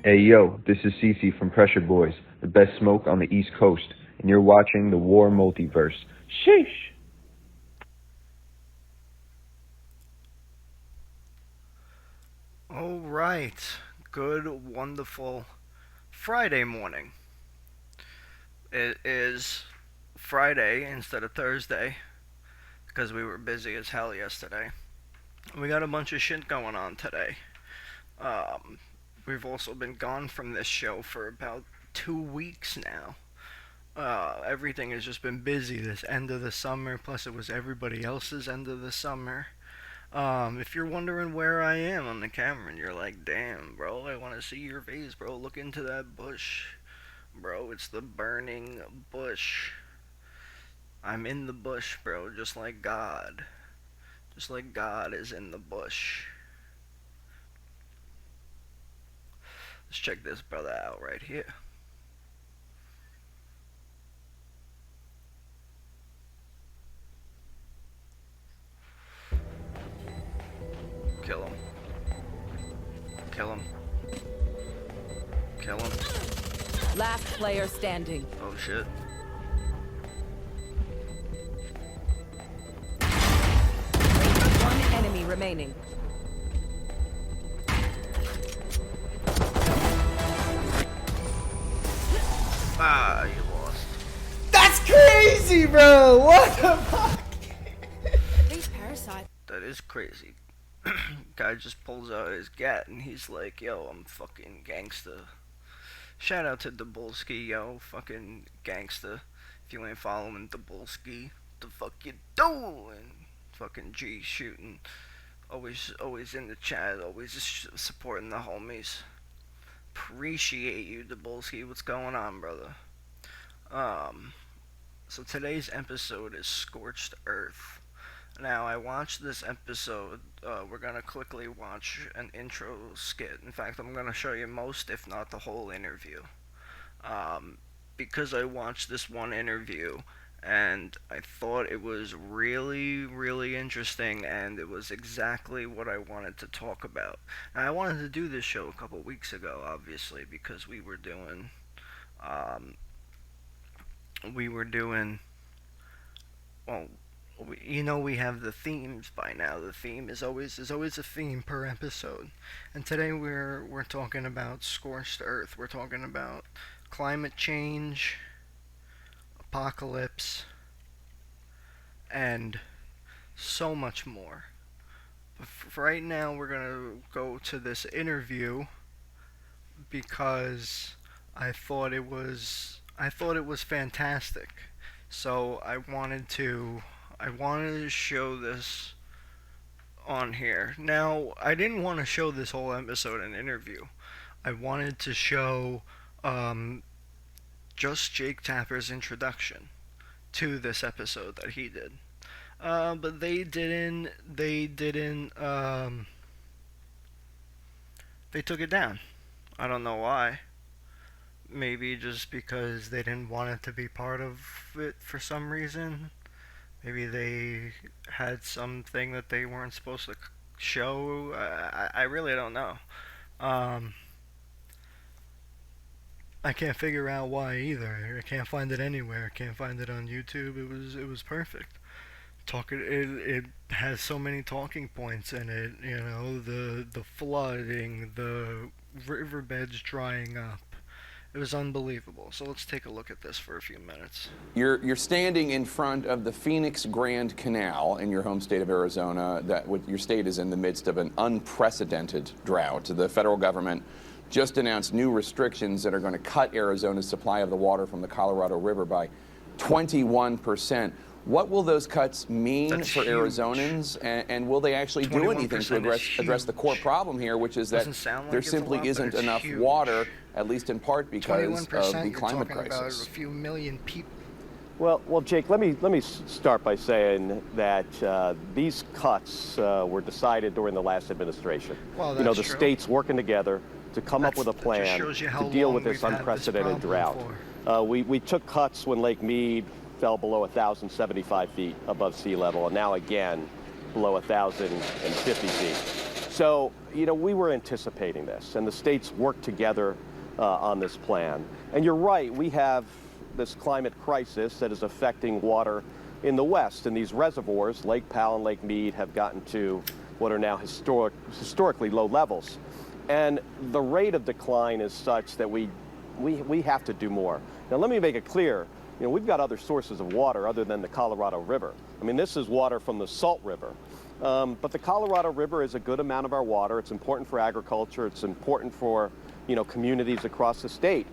Hey yo, this is Cece from Pressure Boys, the best smoke on the East Coast, and you're watching the WARR Multiverse. Sheesh! All right, good, wonderful Friday morning. It is Friday instead of Thursday because we were busy as hell yesterday. We got a bunch of shit going on today. Um, we've also been gone from this show for about 2 weeks now. Everything has just been busy this end of the summer, plus it was everybody else's end of the summer. If you're wondering where I am on the camera and you're like, damn, bro, I want to see your face, bro, look into that bush. Bro, it's the burning bush. I'm in the bush, bro, just like God. Just like God is in the bush. Let's check this brother out right here. Kill him. Kill him. Kill him. Last player standing. Oh shit. One enemy remaining. Ah, you lost. That's crazy, bro! What the fuck? These parasites. That is crazy. Guy just pulls out his gat and he's like, yo, I'm fucking gangsta. Shout out to Dabulski, yo, fucking gangsta. If you ain't following Dabulski, the fuck you doing? Fucking G shooting. Always in the chat, always supporting the homies. Appreciate you, Dabulski. What's going on, brother? So today's episode is Scorched Earth. Now, I watched this episode. We're gonna quickly watch an intro skit. In fact, I'm gonna show you most, if not the whole interview. Because I watched this one interview and I thought it was really, really interesting, and it was exactly what I wanted to talk about. Now, I wanted to do this show a couple weeks ago, obviously, because we were doing, well, we have the themes by now. The theme is always a theme per episode, and today we're talking about Scorched Earth. We're talking about climate change, apocalypse, and so much more. But for right now, we're gonna go to this interview because I thought it was fantastic. So I wanted to show this on here. Now, I didn't want to show this whole episode an interview. I wanted to show just Jake Tapper's introduction to this episode that he did. But they didn't, they took it down. I don't know why. Maybe just because they didn't want it to be part of it for some reason. Maybe they had something that they weren't supposed to show. I really don't know. I can't figure out why either. I can't find it anywhere. I can't find it on YouTube. It was perfect. It has so many talking points in it. You know, the flooding, the riverbeds drying up. It was unbelievable. So let's take a look at this for a few minutes. You're standing in front of the Phoenix Grand Canal in your home state of Arizona. Your state is in the midst of an unprecedented drought. The federal government just announced new restrictions that are going to cut Arizona's supply of the water from the Colorado River by 21%. What will those cuts mean for huge. Arizonans, and will they actually do anything to address the core problem here, which is that there simply isn't enough water, at least in part because of the climate crisis? About a few million people. Well, Jake, let me start by saying that these cuts were decided during the last administration. Well, the true. states working together to come up with a plan to deal with this unprecedented drought. We took cuts when Lake Mead fell below 1,075 feet above sea level, and now again below 1,050 feet. So, you know, we were anticipating this, and the states worked together on this plan. And you're right, we have this climate crisis that is affecting water in the West, and these reservoirs, Lake Powell and Lake Mead, have gotten to what are now historically low levels. And the rate of decline is such that we have to do more. Now, let me make it clear, you know, we've got other sources of water other than the Colorado River. I mean, this is water from the Salt River. But the Colorado River is a good amount of our water. It's important for agriculture. It's important for, you know, communities across the state.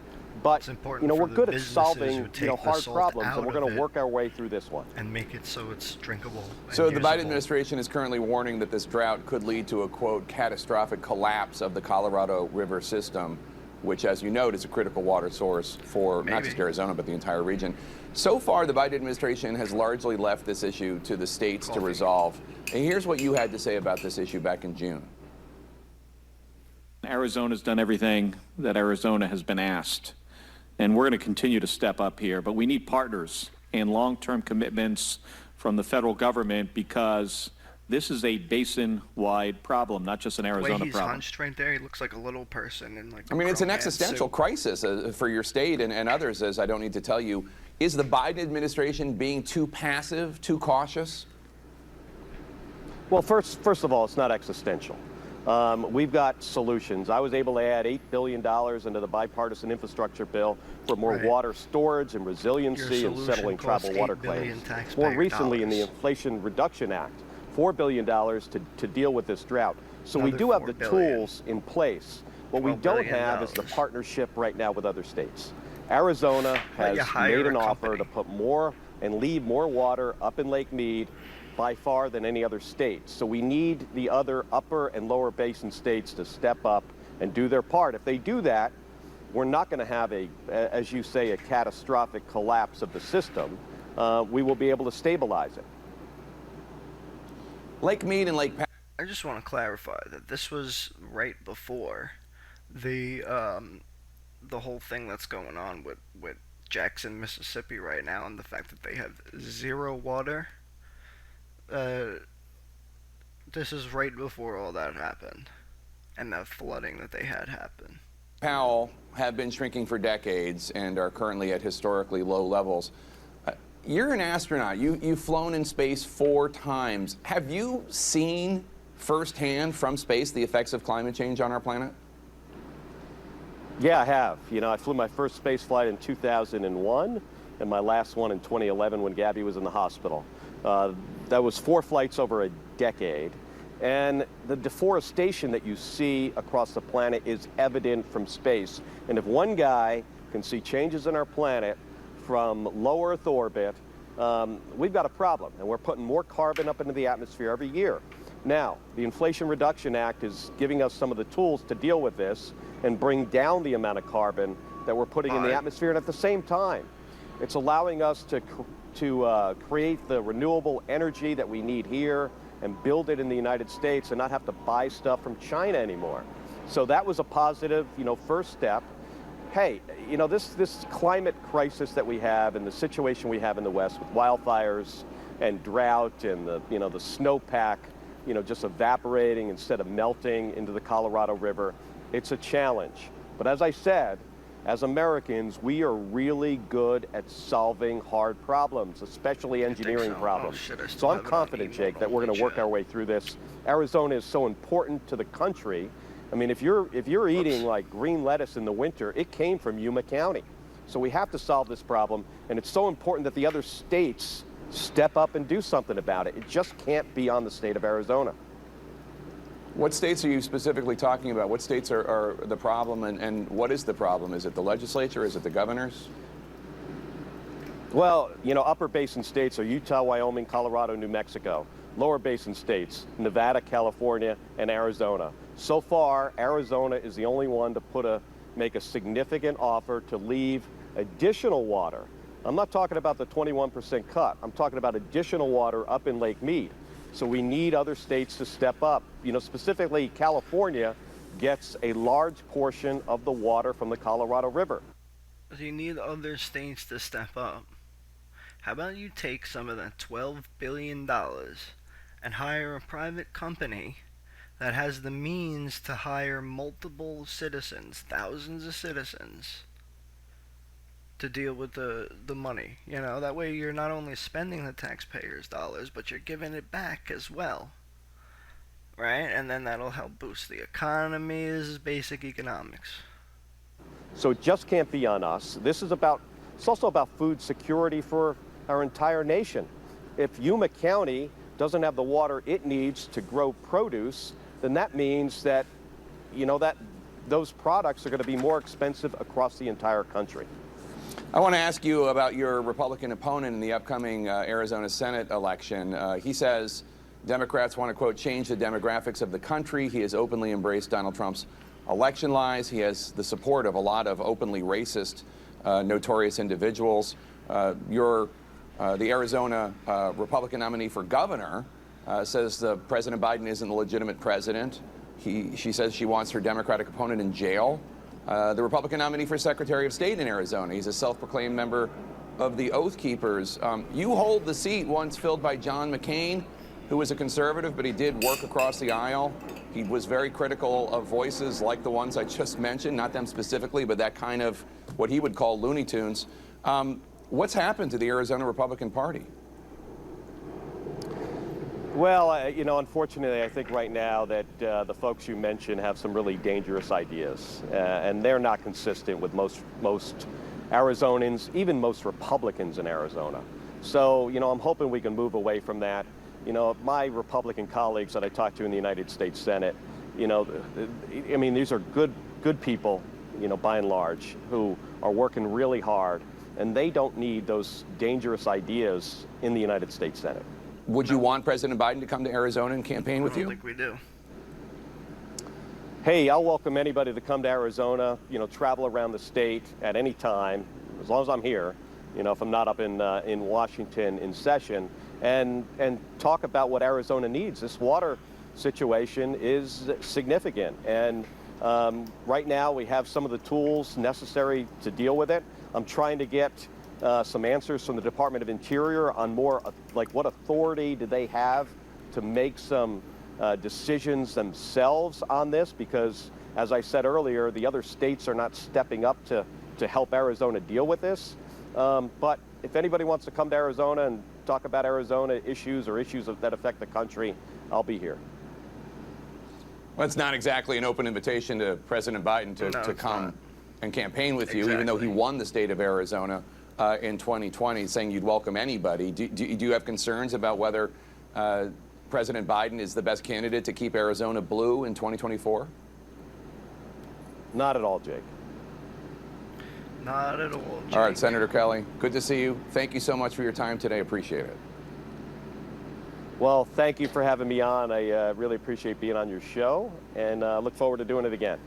But, you know, we're good at solving, you know, hard problems, and we're going to work our way through this one. And make it so it's drinkable. So the Biden administration is currently warning that this drought could lead to a, quote, catastrophic collapse of the Colorado River system, which, as you note, is a critical water source for not just Arizona, but the entire region. So far, the Biden administration has largely left this issue to the states to resolve. And here's what you had to say about this issue back in June. Arizona's done everything that Arizona has been asked. And we're going to continue to step up here, but we need partners and long-term commitments from the federal government, because this is a basin-wide problem, not just an Arizona problem. problem. He's hunched right there. He looks like a little person in like. I mean, it's an existential crisis for your state and others, as I don't need to tell you. Is the Biden administration being too passive, too cautious? Well, first of all, it's not existential. We've got solutions. I was able to add $8 billion into the bipartisan infrastructure bill for more water storage and resiliency and settling tribal water claims. More recently, in the Inflation Reduction Act, $4 billion to deal with this drought. So we do have the tools in place. What we don't have is the partnership right now with other states. Arizona has made an offer to put more and leave more water up in Lake Mead by far than any other state. So we need the other upper and lower basin states to step up and do their part. If they do that, we're not going to have as you say, a catastrophic collapse of the system. We will be able to stabilize it. Lake Mead and Lake Powell. I just want to clarify that this was right before the whole thing that's going on with Jackson, Mississippi right now, and the fact that they have zero water. This is right before all that happened, and the flooding that they had happened. Powell have been shrinking for decades and are currently at historically low levels. You're an astronaut. You've flown in space 4 times. Have you seen firsthand from space the effects of climate change on our planet? Yeah, I have. You know, I flew my first space flight in 2001 and my last one in 2011 when Gabby was in the hospital. That was 4 flights over a decade. And the deforestation that you see across the planet is evident from space. And if one guy can see changes in our planet from low Earth orbit, we've got a problem. And we're putting more carbon up into the atmosphere every year. Now, the Inflation Reduction Act is giving us some of the tools to deal with this and bring down the amount of carbon that we're putting in the atmosphere. And at the same time, it's allowing us to create the renewable energy that we need here and build it in the United States and not have to buy stuff from China anymore. So that was a positive, you know, first step. Hey, you know, this climate crisis that we have and the situation we have in the West with wildfires and drought and the snowpack, you know, just evaporating instead of melting into the Colorado River, it's a challenge. But as I said, as Americans, we are really good at solving hard problems, especially engineering problems. So I'm confident, Jake, that we're going to work our way through this. Arizona is so important to the country. I mean, if you're eating like green lettuce in the winter, it came from Yuma County. So we have to solve this problem, and it's so important that the other states step up and do something about it. It just can't be on the state of Arizona. What states are you specifically talking about? What states are the problem, and what is the problem? Is it the legislature? Is it the governors? Well, you know, upper basin states are Utah, Wyoming, Colorado, New Mexico. Lower basin states, Nevada, California, and Arizona. So far, Arizona is the only one to make a significant offer to leave additional water. I'm not talking about the 21% cut. I'm talking about additional water up in Lake Mead. So we need other states to step up. You know, specifically California gets a large portion of the water from the Colorado River. You need other states to step up. How about you take some of that $12 billion and hire a private company that has the means to hire multiple citizens, thousands of citizens, to deal with the money. That way you're not only spending the taxpayers' dollars, but you're giving it back as well. Right? And then that'll help boost the economy. This is basic economics. So it just can't be on us. It's also about food security for our entire nation. If Yuma County doesn't have the water it needs to grow produce, then that means that, that those products are going to be more expensive across the entire country. I want to ask you about your Republican opponent in the upcoming Arizona Senate election. He says Democrats want to, quote, change the demographics of the country. He has openly embraced Donald Trump's election lies. He has the support of a lot of openly racist, notorious individuals. The Arizona Republican nominee for governor says President Biden isn't the legitimate president. She says she wants her Democratic opponent in jail. The Republican nominee for Secretary of State in Arizona, he's a self-proclaimed member of the Oath Keepers. You hold the seat once filled by John McCain, who was a conservative, but he did work across the aisle. He was very critical of voices like the ones I just mentioned, not them specifically, but that kind of what he would call Looney Tunes. What's happened to the Arizona Republican Party? Well, unfortunately, I think right now that the folks you mentioned have some really dangerous ideas, and they're not consistent with most Arizonans, even most Republicans in Arizona. So, I'm hoping we can move away from that. My Republican colleagues that I talk to in the United States Senate, these are good people, by and large, who are working really hard, and they don't need those dangerous ideas in the United States Senate. Would you want President Biden to come to Arizona and campaign with you? I don't think we do. Hey, I'll welcome anybody to come to Arizona, travel around the state at any time, as long as I'm here, if I'm not up in Washington in session, and talk about what Arizona needs. This water situation is significant, and right now we have some of the tools necessary to deal with it. I'm trying to get some answers from the Department of Interior on more like what authority do they have to make some decisions themselves on this, because as I said earlier, the other states are not stepping up to help Arizona deal with this. But if anybody wants to come to Arizona and talk about Arizona issues or issues that affect the country, I'll be here. Well, it's not exactly an open invitation to President Biden to come and campaign with you, even though he won the state of Arizona in 2020, saying you'd welcome anybody. Do you have concerns about whether President Biden is the best candidate to keep Arizona blue in 2024? Not at all, Jake. Not at all, Jake. All right, Senator Kelly, good to see you. Thank you so much for your time today. Appreciate it. Well, thank you for having me on. I really appreciate being on your show, and look forward to doing it again.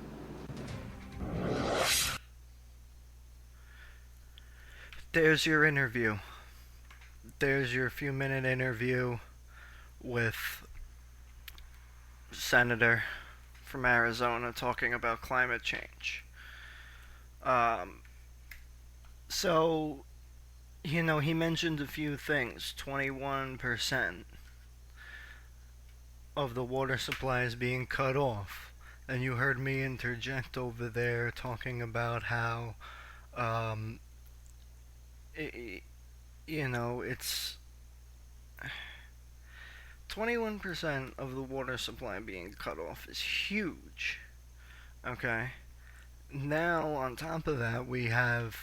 There's your interview. There's your few-minute interview with Senator from Arizona talking about climate change. So, he mentioned a few things. 21% of the water supply is being cut off. And you heard me interject over there talking about how, it's 21% of the water supply being cut off is huge. Okay? Now, on top of that, we have...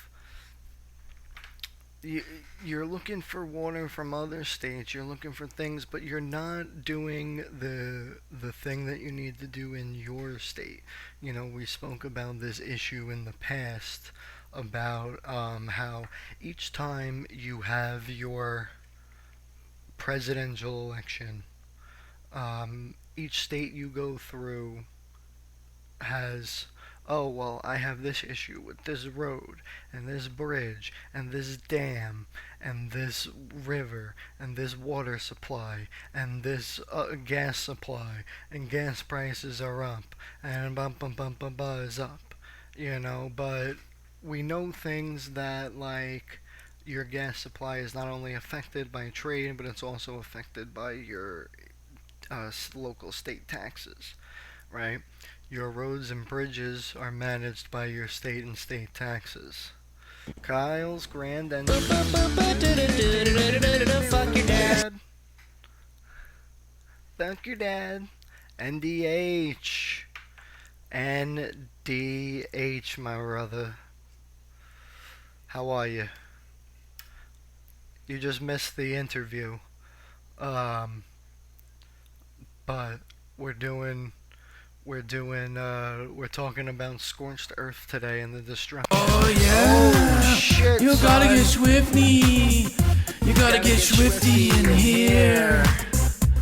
You're looking for water from other states, you're looking for things, but you're not doing the thing that you need to do in your state. We spoke about this issue in the past about how each time you have your presidential election, each state you go through has, oh, well, I have this issue with this road, and this bridge, and this dam, and this river, and this water supply, and this gas supply, and gas prices are up, and is up, but we know things that, like, your gas supply is not only affected by trade, but it's also affected by your local state taxes. right? Your roads and bridges are managed by your state and state taxes. Kyle's grand entrance. Fuck your dad. Fuck your dad. NDH. NDH, my brother. How are you? You just missed the interview. But we're talking about Scorched Earth today and the destruction. Oh yeah, oh, shit, you gotta get swifty. You gotta get swifty in here.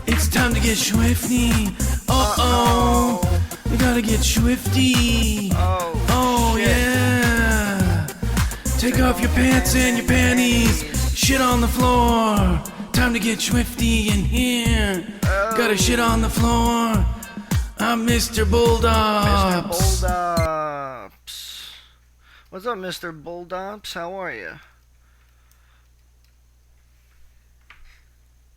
It's time to get swifty. Uh-oh. You gotta get swifty. Oh yeah. Take off your pants and your panties. Shit on the floor. Time to get swifty in here. Gotta shit on the floor. I'm Mr. Bulldogs. Mr. Bulldogs. What's up, Mr. Bulldogs? How are you?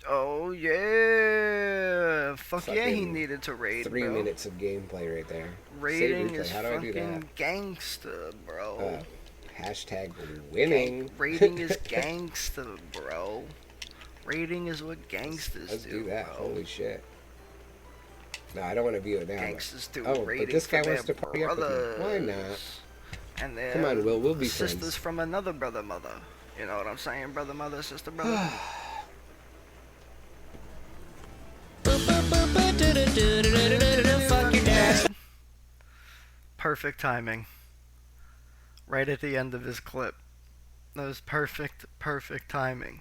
Oh yeah! Fuck yeah, he needed to raid, 3 bro. minutes of gameplay right there. Raiding Save replay. is How do I do fucking that? gangsta, bro. Hashtag winning. Raiding is gangsta, bro. Raiding is what gangsters Let's do that. bro. Holy shit. No, I don't want to view it now. Gangsters do Oh, raiding but this guy for wants to their party up with me. Why not? And their Come on, Will. We'll be sisters friends. from another brother mother. You know what I'm saying? Brother mother, sister brother. Fuck your dad. Perfect timing. Right at the end of his clip. That was perfect timing.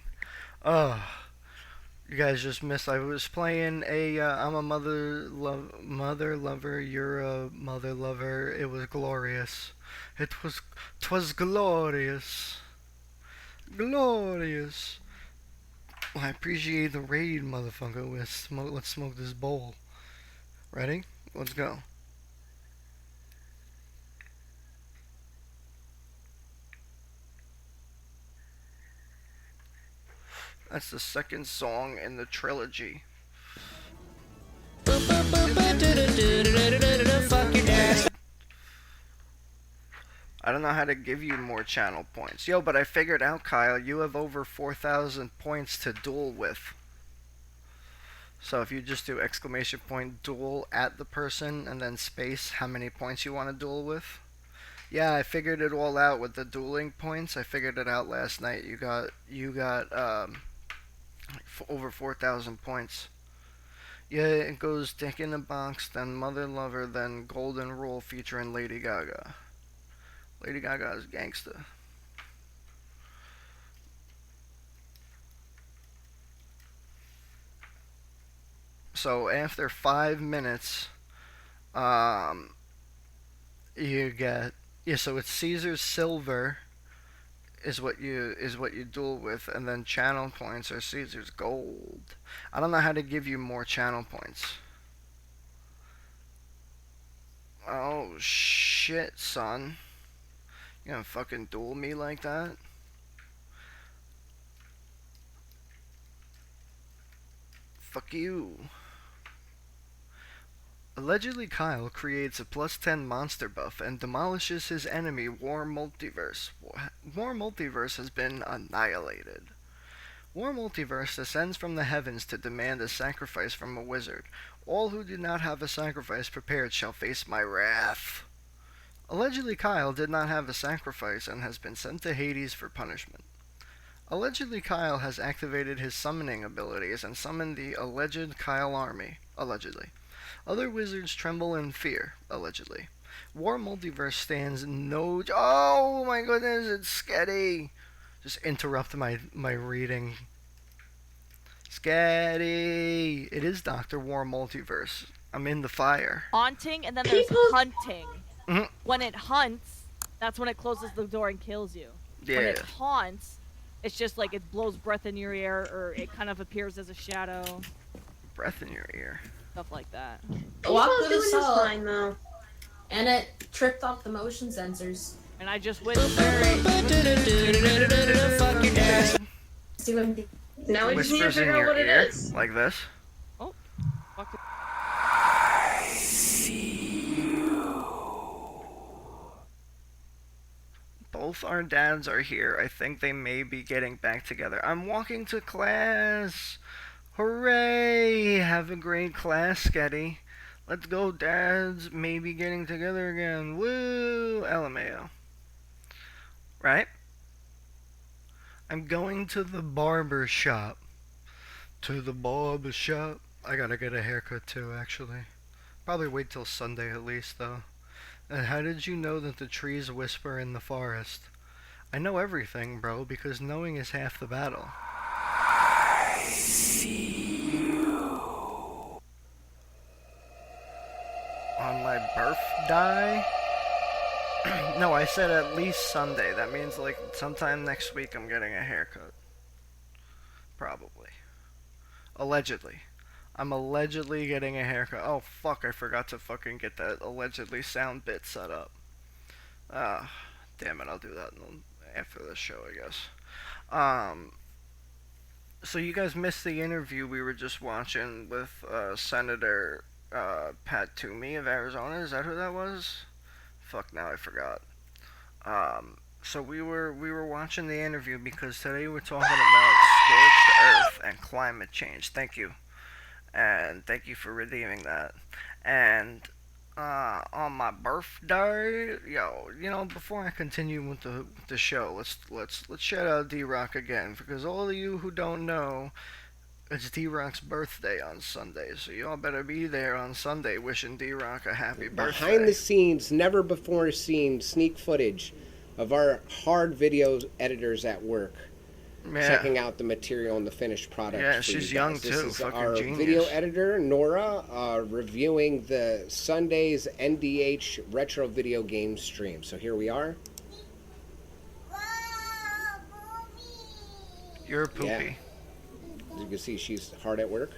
Oh, you guys just missed. I was playing a. I'm a mother lover. You're a mother lover. It was glorious. 'Twas glorious. Glorious. Well, I appreciate the raid, motherfucker. Let's smoke this bowl. Ready? Let's go. That's the second song in the trilogy. I don't know how to give you more channel points. Yo, but I figured out, Kyle, you have over 4,000 points to duel with. So if you just do exclamation point duel at the person and then space how many points you want to duel with. Yeah, I figured it all out with the dueling points. I figured it out last night. You got over 4,000 points. Yeah, it goes Dick in the Box, then Mother Lover, then Golden Rule featuring Lady Gaga. Lady Gaga is gangsta. So after 5 minutes, you get so it's Caesar's silver is what you duel with, and then channel points are Caesar's gold. I don't know how to give you more channel points. Oh shit, son. You gonna fucking duel me like that? Fuck you. Allegedly, Kyle creates a +10 monster buff and demolishes his enemy WARRmultiverse. WARRmultiverse has been annihilated. WARRmultiverse descends from the heavens to demand a sacrifice from a wizard. All who do not have a sacrifice prepared shall face my wrath. Allegedly, Kyle did not have a sacrifice and has been sent to Hades for punishment. Allegedly, Kyle has activated his summoning abilities and summoned the alleged Kyle army. Allegedly. Other wizards tremble in fear. Allegedly. WARRmultiverse stands no... Oh my goodness, it's sketty. Just interrupt my reading. Sketty. It is Dr. WARRmultiverse. I'm in the fire. Haunting, and then there's hunting. When it hunts, that's when it closes the door and kills you. Yeah. When it haunts, it's just like it blows breath in your ear, or it kind of appears as a shadow. Breath in your ear. Stuff like that. Walk with assault. Fine, though. And it tripped off the motion sensors. And I just witnessed See what I'm thinking. Now we just need to Whispers in figure out your what it ear, is. like this. Oh, fuck it. I see both our dads are here. I think they may be getting back together. I'm walking to class. Hooray! Have a great class, Sketty. Let's go, dads. Maybe getting together again. Woo! LMAO. Right? I'm going to the barber shop. To the barber shop. I gotta get a haircut too, actually. Probably wait till Sunday at least, though. And how did you know that the trees whisper in the forest? I know everything, bro, because knowing is half the battle. I see you. On my birthday? No, I said at least Sunday. That means like sometime next week I'm getting a haircut. Probably. Allegedly. I'm allegedly getting a haircut. Oh, fuck, I forgot to fucking get that allegedly sound bit set up. Damn it, I'll do that after the show, I guess. So you guys missed the interview we were just watching with Senator Pat Toomey of Arizona. Is that who that was? Fuck, now I forgot. So we were watching the interview because today we're talking about Scorched Earth and climate change. Thank you. And thank you for redeeming that. And on my birthday, before I continue with the show, let's shout out D-Rock again, because all of you who don't know, it's D-Rock's birthday on Sunday, so y'all better be there on Sunday wishing D-Rock a happy birthday. Behind the scenes, never before seen sneak footage of our hard video editors at work. Yeah. Checking out the material and the finished product. Yeah, for she's you guys. young This too. is Fucking our genius. video editor, Nora, reviewing the Sunday's NDH retro video game stream. So here we are. You're a poopy. Yeah. As you can see, she's hard at work.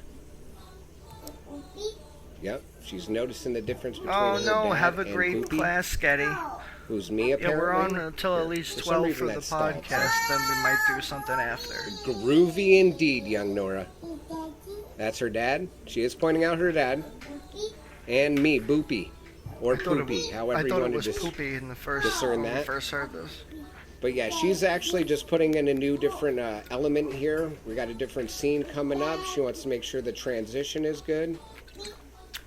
Yep, she's noticing the difference between Oh her no, dad have a and great Poopy, class, Sketty. who's me Yeah, apparently. we're on until at least For some 12 reason for the that stalled. podcast, then we might do something after. Groovy indeed, young Nora. That's her dad. She is pointing out her dad. And me, Boopy. Or Poopy, however I you thought want it was to poopy in the first, discern when we that. first heard this. But yeah, she's actually just putting in a new different element here. We got a different scene coming up. She wants to make sure the transition is good.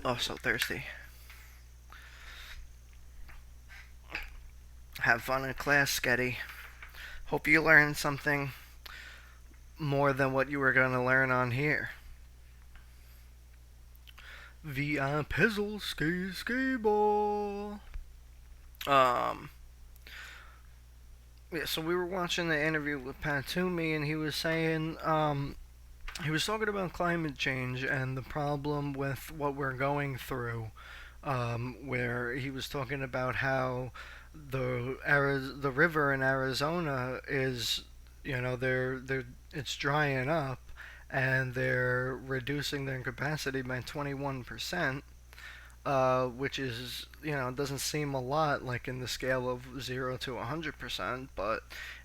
Oh, so thirsty. Have fun in class, Sketty. Hope you learned something more than what you were going to learn on here. VI Pizzle Ski Ball. Yeah, so we were watching the interview with Pat Toomey, and he was saying, he was talking about climate change and the problem with what we're going through, where he was talking about how the river in Arizona is, it's drying up, and they're reducing their capacity by 21%, which is, doesn't seem a lot, like in the scale of 0 to 100%, but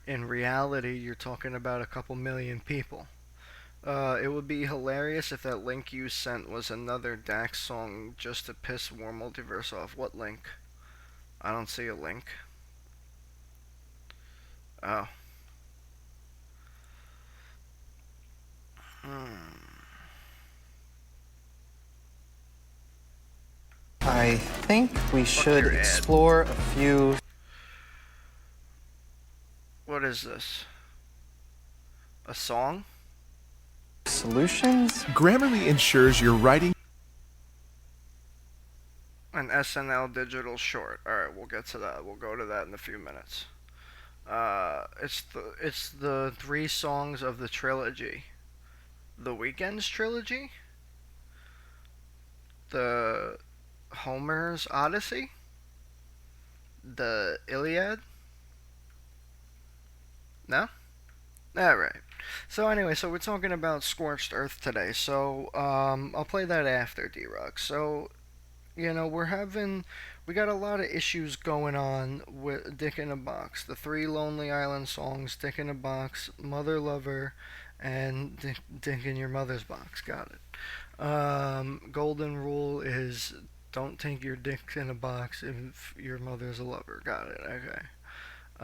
in reality, you're talking about a couple million people. It would be hilarious if that link you sent was another Dax song just to piss WARRmultiverse off. What link? I don't see a link. Oh. I think we should explore a few... What is this? A song? solutions? Grammarly ensures your writing... An SNL digital short. Alright, we'll get to that. We'll go to that in a few minutes. It's the 3 songs of the trilogy. The Weeknd's trilogy? The Homer's Odyssey? The Iliad? No? Alright. So anyway, so we're talking about Scorched Earth today. So, I'll play that after, D-Rock. So, we got a lot of issues going on with Dick in a Box. The 3 Lonely Island songs, Dick in a Box, Mother Lover, and Dick in Your Mother's Box. Got it. Golden rule is don't take your dick in a box if your mother's a lover. Got it. Okay.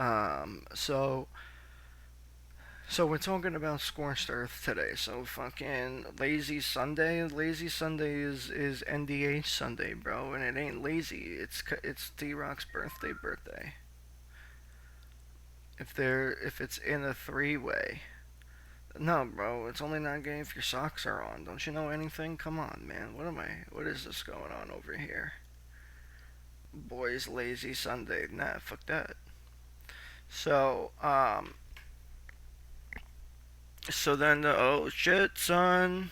So we're talking about Scorched Earth today. So fucking Lazy Sunday. Lazy Sunday is NDH Sunday, bro, and it ain't lazy. It's D-Rock's birthday. If it's in a three-way. No, bro, it's only not gay if your socks are on. Don't you know anything? Come on, man. What is this going on over here? Boys Lazy Sunday. Nah, fuck that. So, so then oh shit, son.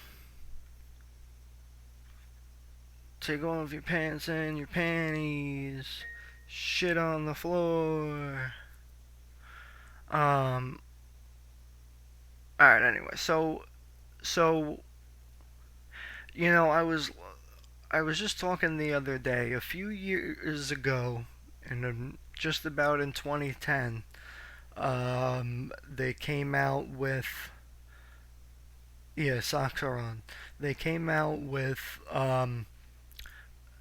Take off your pants and your panties. Shit on the floor. Alright, anyway, so you know, I was just talking the other day, a few years ago, and just about in 2010, they came out with, yeah, socks are on. They came out with a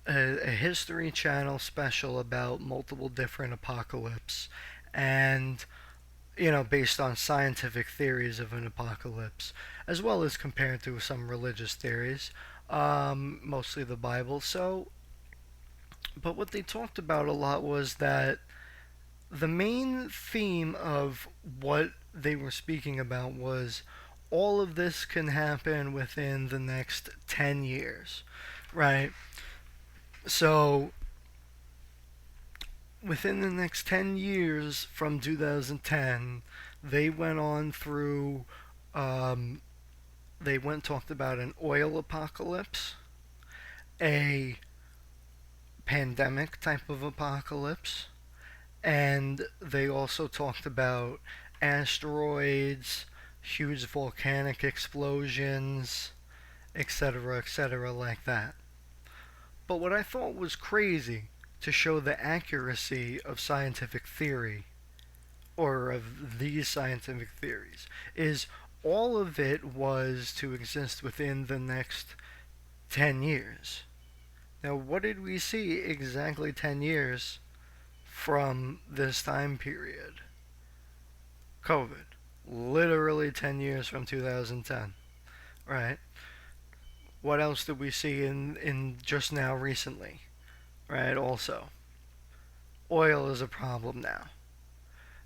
History Channel special about multiple different apocalypse, and you know, based on scientific theories of an apocalypse, as well as compared to some religious theories, mostly the Bible. So, but what they talked about a lot was that the main theme of what they were speaking about was all of this can happen within the next 10 years, right? So, within the next 10 years from 2010, they went on through, they went and talked about an oil apocalypse, a pandemic type of apocalypse, and they also talked about asteroids, huge volcanic explosions, etc., like that. But what I thought was crazy to show the accuracy of scientific theory, or of these scientific theories, is all of it was to exist within the next 10 years. Now, what did we see exactly 10 years from this time period? COVID. Literally 10 years from 2010, right? What else did we see in just now recently, right? Also, oil is a problem now.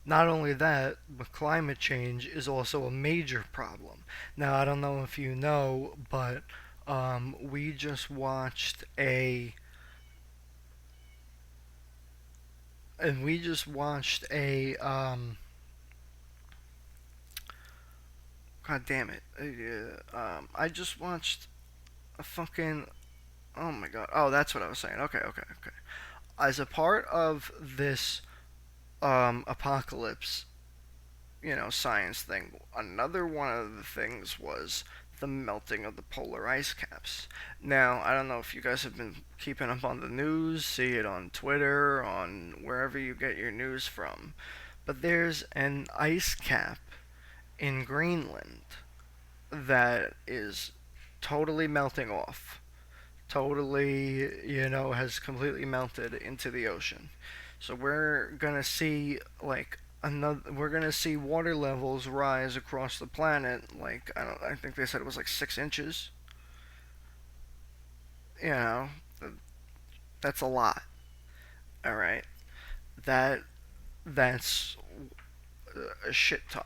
Not only that, but climate change is also a major problem. Now, I don't know if you know, but we just watched a God damn it. I just watched a fucking, oh my god. Oh, that's what I was saying. Okay. As a part of this apocalypse, you know, science thing, another one of the things was the melting of the polar ice caps. Now, I don't know if you guys have been keeping up on the news, see it on Twitter, on wherever you get your news from, but there's an ice cap in Greenland that is totally melting off. Totally, you know, has completely melted into the ocean. So we're gonna see we're gonna see water levels rise across the planet. Like I think they said it was like 6 inches. You know, that's a lot. All right, that that's a shit ton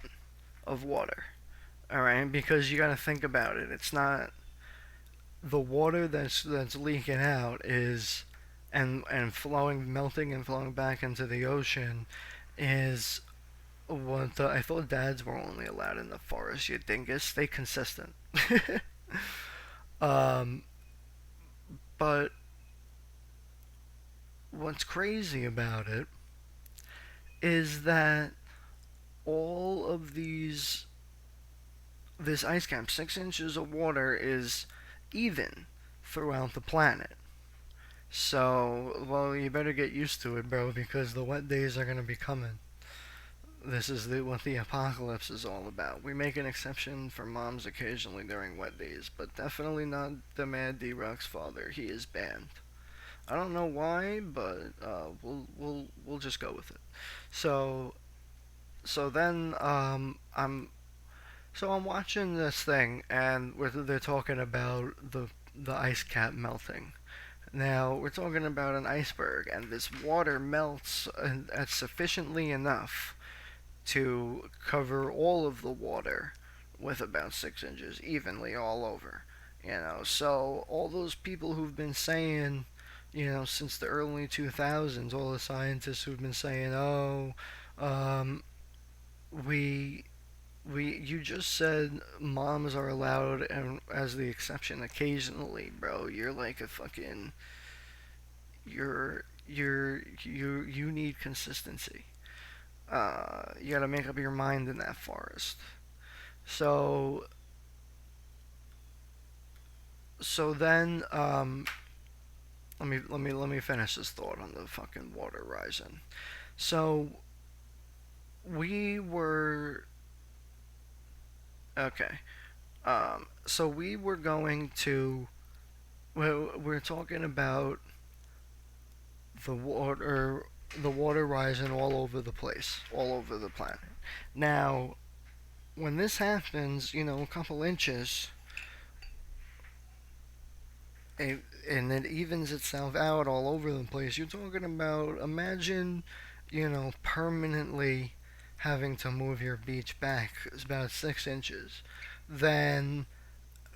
of water. All right, because you got to think about it. It's not the water that's leaking out is and flowing, melting and flowing back into the ocean is what I thought dads were only allowed in the forest. You dingus, stay consistent. um, but what's crazy about it is that all of this ice cap, 6 inches of water, is even throughout the planet. So, well, you better get used to it, bro, because the wet days are gonna be coming. This is what the apocalypse is all about. We make an exception for moms occasionally during wet days, but definitely not the Mad D-Rock's father. He is banned. I don't know why, but we'll just go with it. So so then I'm watching this thing, and they're talking about the ice cap melting. Now we're talking about an iceberg, and this water melts sufficiently enough to cover all of the water with about 6 inches evenly all over. So all those people who've been saying, since the early 2000s, all the scientists who've been saying, oh, um, we you just said moms are allowed and as the exception occasionally, bro. You're like a fucking you need consistency. You gotta make up your mind in that forest. So then let me finish this thought on the fucking water rising. So we were okay. So we were going to. Well, we're talking about the water rising all over the place, all over the planet. Now, when this happens, a couple inches, and it evens itself out all over the place. You're talking about, imagine, permanently having to move your beach back about 6 inches. Then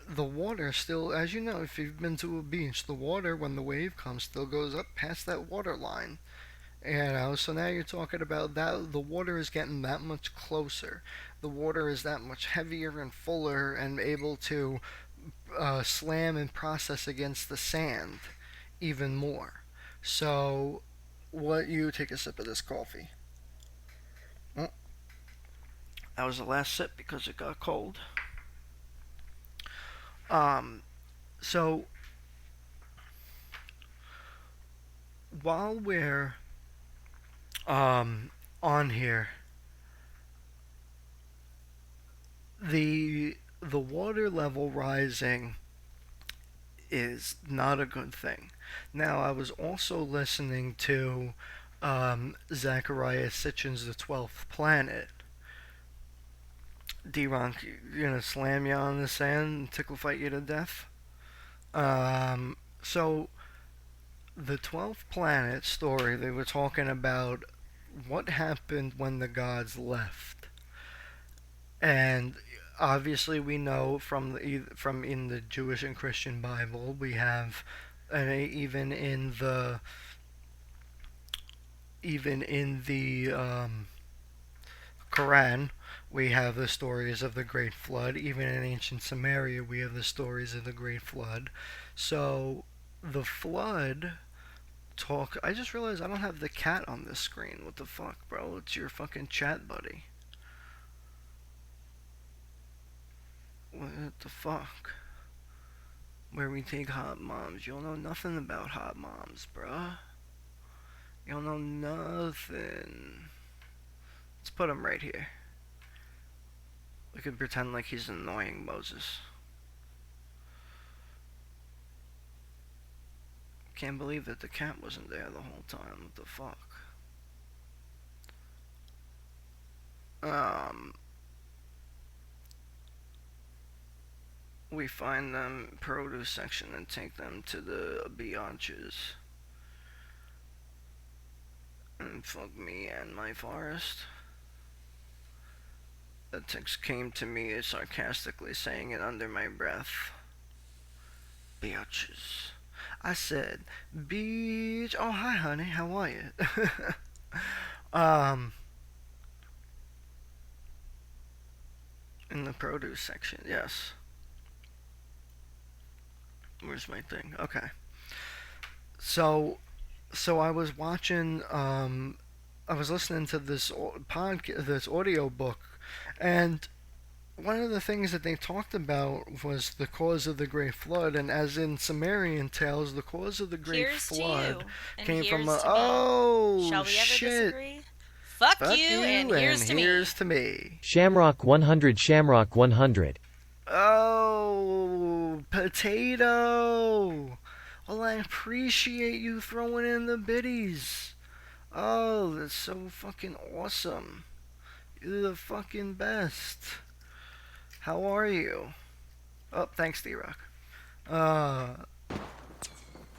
the water still, as you know, if you've been to a beach, the water, when the wave comes, still goes up past that water line. So now you're talking about that the water is getting that much closer. The water is that much heavier and fuller and able to slam and process against the sand even more. So, what you take a sip of this coffee? Oh, that was the last sip because it got cold. So while we're on here, the water level rising is not a good thing. Now, I was also listening to Zachariah Sitchin's The 12th Planet. D-Ron, you gonna slam you on the sand and tickle fight you to death? So, the 12th Planet story, they were talking about what happened when the gods left. And obviously we know from in the Jewish and Christian Bible, we have even in the Quran, we have the stories of the Great Flood. Even in ancient Samaria, we have the stories of the Great Flood. So the flood talk. I just realized I don't have the cat on this screen. What the fuck, bro? It's your fucking chat buddy. What the fuck? Where we take hot moms. You don't know nothing about hot moms, bruh. You don't know nothing. Let's put him right here. We could pretend like he's annoying Moses. Can't believe that the cat wasn't there the whole time. What the fuck? We find them produce section and take them to the biatches. And fuck me and my forest. The text came to me sarcastically saying it under my breath. Biatches. I said, beach. Oh, hi, honey. How are you? In the produce section, yes. Where's my thing? Okay. So I was watching. I was listening to this this audio book, and one of the things that they talked about was the cause of the Great Flood, and as in Sumerian tales, the cause of the Great Flood came from a Shall we ever shit. disagree? Fuck you, and here's to me. Shamrock 100, Shamrock 100. Oh, potato. Well, I appreciate you throwing in the biddies. Oh, that's so fucking awesome. You're the fucking best. How are you? Oh, thanks, D-Rock.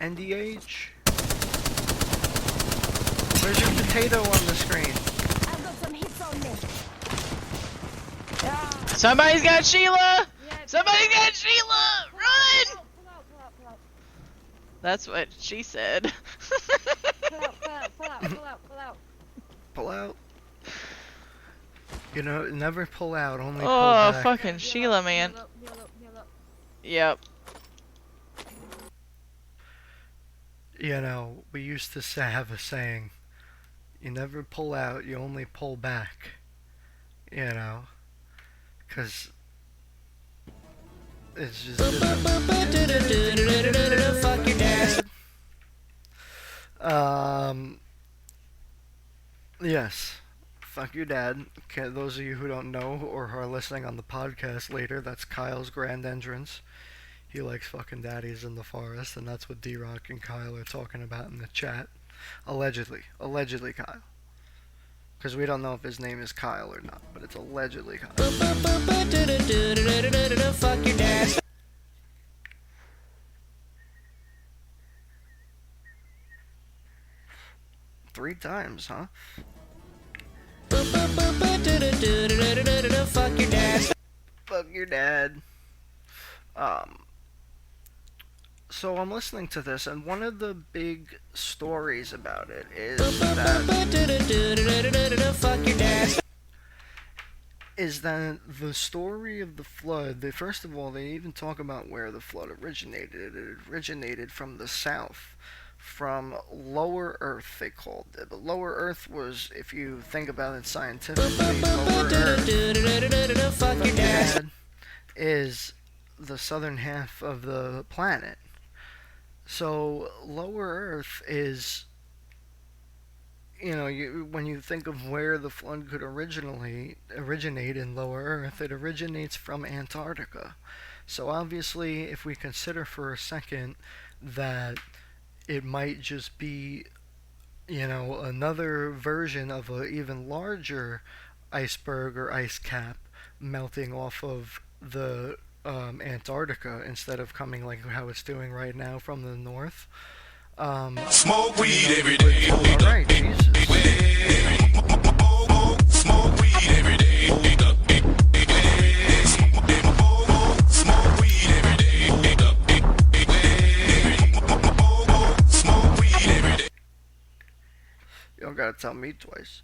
NDH? Where's your potato on the screen? I've got some hits on me. Somebody's got Sheila! Somebody's got Sheila! Run! That's what she said. Pull out. Pull out. You know, never pull out, only pull Oh, back. fucking Sheila, man. Yep. You know, we used to have a saying, you never pull out, you only pull back. You know, because it's just... Fuck your dad. Yes. Fuck your dad. Okay, those of you who don't know or are listening on the podcast later, that's Kyle's grand entrance. He likes fucking daddies in the forest, and that's what D-Rock and Kyle are talking about in the chat. Allegedly. Allegedly, Kyle. Because we don't know if his name is Kyle or not, but it's allegedly Kyle. Fuck your dad. Three times, huh? Fuck your dad. Fuck your dad. So I'm listening to this, and one of the big stories about it is that the story of the flood. First of all, they even talk about where the flood originated. It originated from the south, from Lower Earth, they called it. But Lower Earth was, if you think about it scientifically, Lower Earth is the southern half of the planet. So Lower Earth is, you know, when you think of where the flood could originate in Lower Earth, it originates from Antarctica. So obviously, if we consider for a second that it might just be, you know, another version of an even larger iceberg or ice cap melting off of the Antarctica instead of coming like how it's doing right now from the north. Smoke weed every day. Alright, Jesus. Smoke weed every day. Smoke weed every day. Smoke weed every day. You don't gotta tell me twice.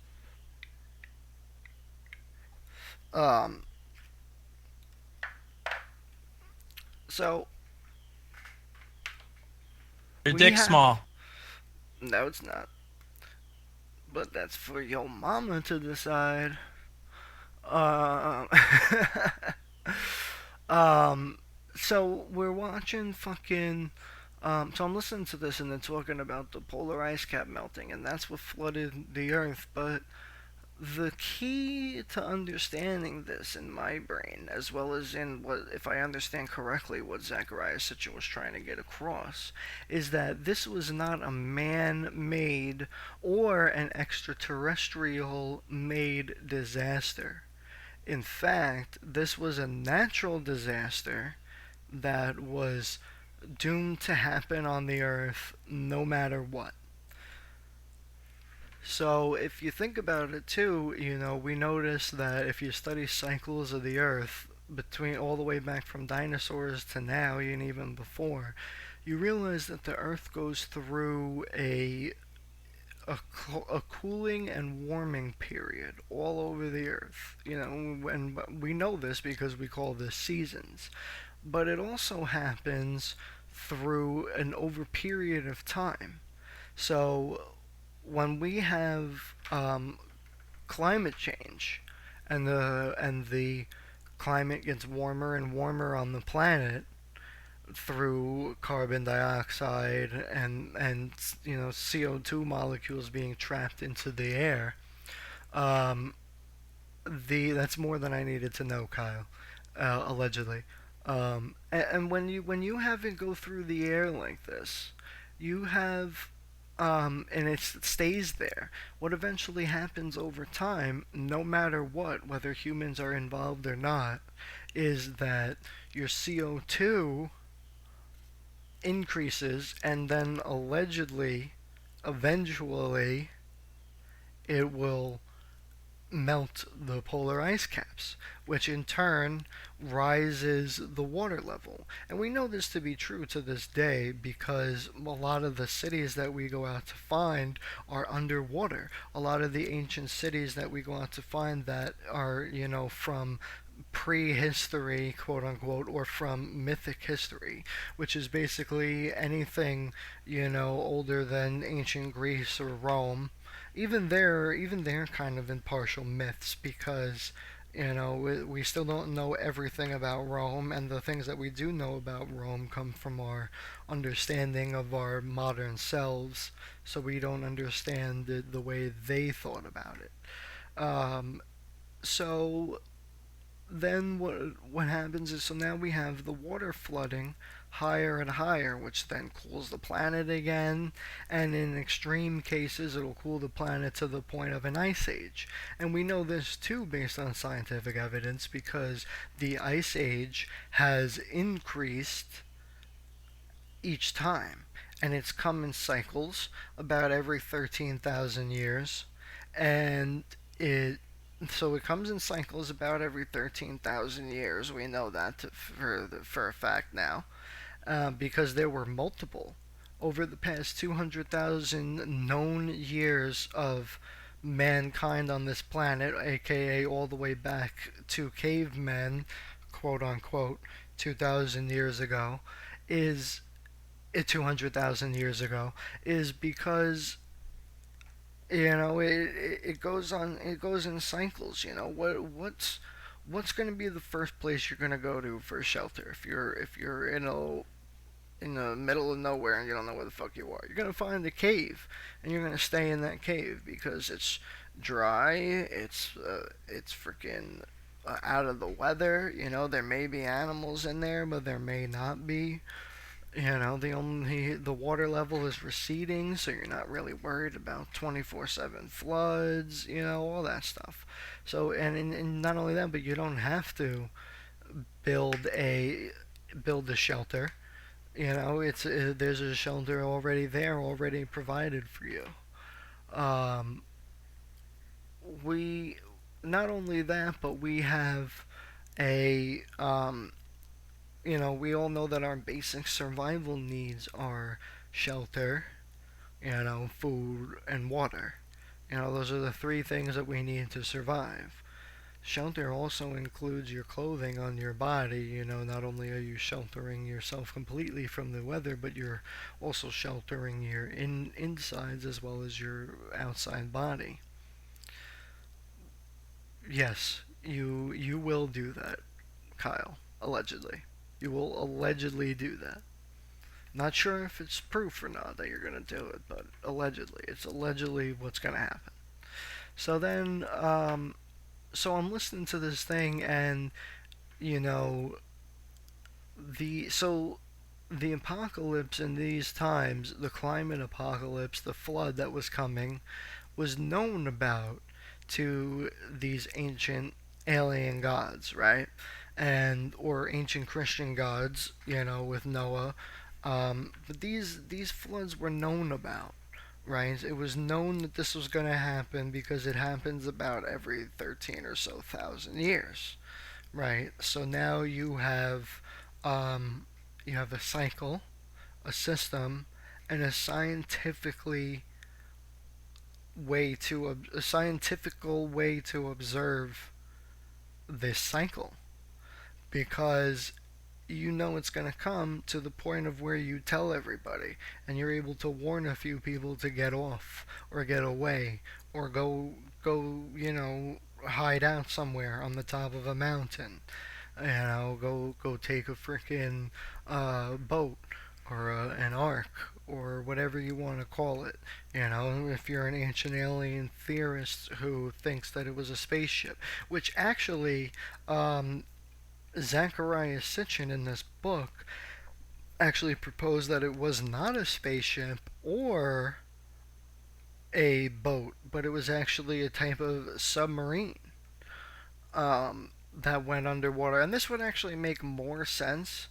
So Your dick's small. No, it's not. But that's for your mama to decide. So we're watching fucking. So I'm listening to this and they're talking about the polar ice cap melting, and that's what flooded the Earth. But the key to understanding this in my brain, as well as in what, if I understand correctly, what Zachariah Sitchin was trying to get across, is that this was not a man-made or an extraterrestrial-made disaster. In fact, this was a natural disaster that was doomed to happen on the Earth no matter what. So if you think about it too, you know, we notice that if you study cycles of the Earth, between all the way back from dinosaurs to now, and even before, you realize that the Earth goes through a cooling and warming period all over the Earth. You know, and we know this because we call this seasons. But it also happens through an over period of time. So when we have climate change and the climate gets warmer and warmer on the planet through carbon dioxide and you know, CO2 molecules being trapped into the air, that's more than I needed to know, Kyle. Allegedly. And when you have it go through the air like this, you have and it stays there. What eventually happens over time, no matter what, whether humans are involved or not, is that your CO2 increases, and then allegedly, eventually, it will melt the polar ice caps, which in turn rises the water level. And we know this to be true to this day because a lot of the cities that we go out to find are underwater. A lot of the ancient cities that we go out to find that are, from prehistory, quote unquote, or from mythic history, which is basically anything, older than ancient Greece or Rome. Even they're kind of in partial myths because we still don't know everything about Rome, and the things that we do know about Rome come from our understanding of our modern selves, so we don't understand the way they thought about it. So then what happens is, so now we have the water flooding higher and higher, which then cools the planet again, and in extreme cases it'll cool the planet to the point of an ice age. And we know this too based on scientific evidence because the ice age has increased each time, and it's come in cycles about every 13,000 years, and it comes in cycles about every 13,000 years. We know that for a fact now, because there were multiple over the past 200,000 known years of mankind on this planet, aka all the way back to cavemen, quote unquote, 2,000 years ago, is 200,000 years ago, is because it goes on, it goes in cycles. What's going to be the first place you're going to go to for shelter if you're in the middle of nowhere and you don't know where the fuck you are? You're going to find a cave, and you're going to stay in that cave because it's dry, it's freaking out of the weather. There may be animals in there, but there may not be. The water level is receding, so you're not really worried about 24/7 floods, all that stuff. So, and not only that, but you don't have to build a shelter. There's a shelter already there, already provided for you. Um, we Not only that, but we have a we all know that our basic survival needs are shelter, food, and water. Those are the three things that we need to survive. Shelter also includes your clothing on your body. Not only are you sheltering yourself completely from the weather, but you're also sheltering your insides as well as your outside body. Yes, you will do that, Kyle. Allegedly. You will allegedly do that. Not sure if it's proof or not that you're going to do it, but allegedly. It's allegedly what's going to happen. So then, so I'm listening to this thing, and, the apocalypse in these times, the climate apocalypse, the flood that was coming, was known about to these ancient alien gods, right? Or ancient Christian gods, with Noah. But these floods were known about, right? It was known that this was going to happen because it happens about every 13 or so thousand years, right? So now you have a cycle, a system, and a scientifical way to observe this cycle, because it's going to come to the point of where you tell everybody, and you're able to warn a few people to get off or get away or go hide out somewhere on the top of a mountain. Go take a freaking boat or an ark or whatever you want to call it. If you're an ancient alien theorist who thinks that it was a spaceship, which actually, Zachariah Sitchin in this book actually proposed that it was not a spaceship, or a boat, but it was actually a type of submarine that went underwater. And this would actually make more sense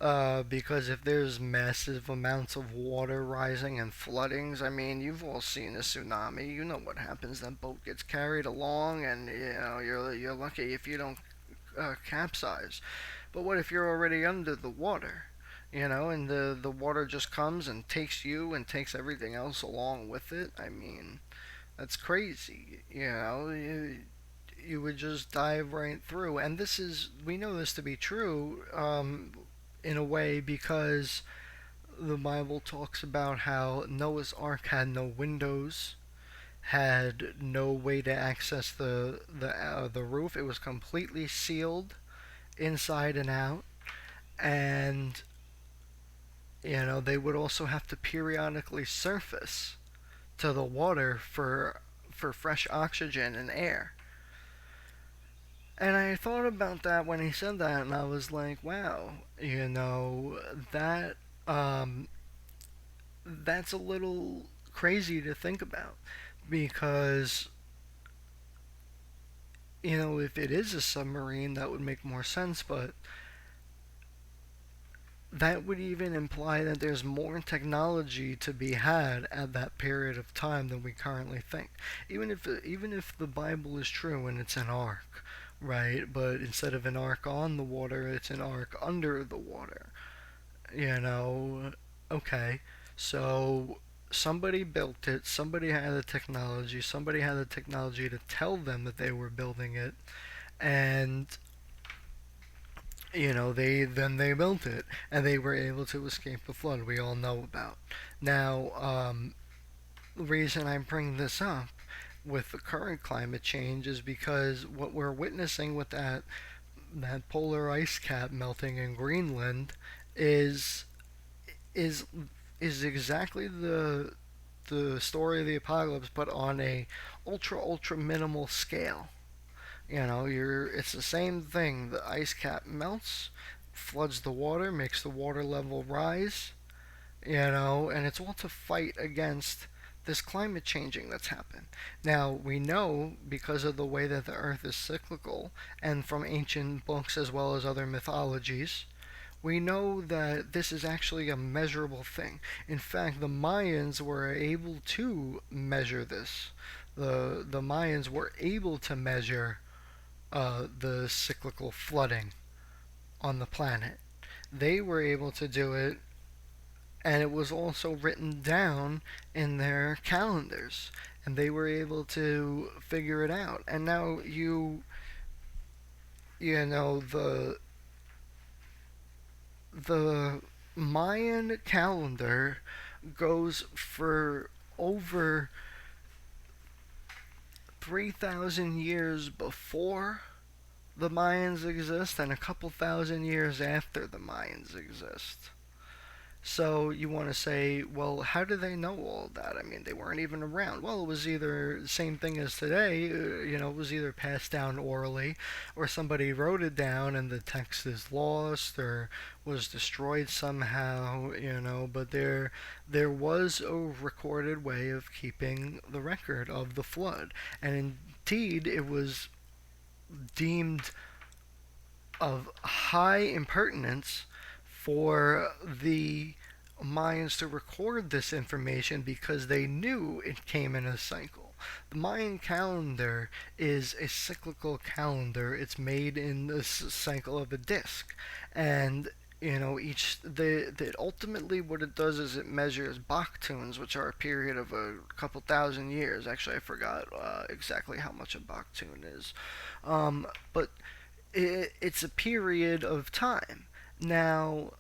because if there's massive amounts of water rising and floodings, I mean, you've all seen a tsunami. You know what happens. That boat gets carried along, and you're lucky if you don't capsize. But what if you're already under the water? And the water just comes and takes you and takes everything else along with it. I mean, that's crazy. You would just dive right through. And we know this to be true in a way because the Bible talks about how Noah's Ark had no windows, had no way to access the roof. It was completely sealed inside and out, and they would also have to periodically surface to the water for fresh oxygen and air. And I thought about that when he said that, and I was like, wow, that that's a little crazy to think about because if it is a submarine, that would make more sense, but that would even imply that there's more technology to be had at that period of time than we currently think. Even if the Bible is true and it's an ark, right? But instead of an ark on the water, it's an ark under the water. Okay. So somebody built it, somebody had the technology to tell them that they were building it, and they built it and they were able to escape the flood we all know about. Now, the reason I bring this up with the current climate change is because what we're witnessing with that polar ice cap melting in Greenland is is is exactly the story of the apocalypse, but on a ultra minimal scale. It's the same thing. The ice cap melts, floods the water, makes the water level rise, and it's all to fight against this climate changing that's happened. Now, we know because of the way that the earth is cyclical, and from ancient books as well as other mythologies, we know that this is actually a measurable thing. In fact, the Mayans were able to measure this. The Mayans were able to measure the cyclical flooding on the planet. They were able to do it, and it was also written down in their calendars, and they were able to figure it out. And now the Mayan calendar goes for over 3,000 years before the Mayans exist and a couple thousand years after the Mayans exist. So you want to say, well, how do they know all that? I mean, they weren't even around. Well, it was either the same thing as today, it was either passed down orally, or somebody wrote it down and the text is lost or was destroyed somehow, but there was a recorded way of keeping the record of the flood. And indeed, it was deemed of high impertinence for the Mayans to record this information because they knew it came in a cycle. The Mayan calendar is a cyclical calendar. It's made in the cycle of a disk, and ultimately what it does is it measures Baktuns, which are a period of a couple thousand years. Actually, I forgot exactly how much a Baktun is, but it's a period of time. Now,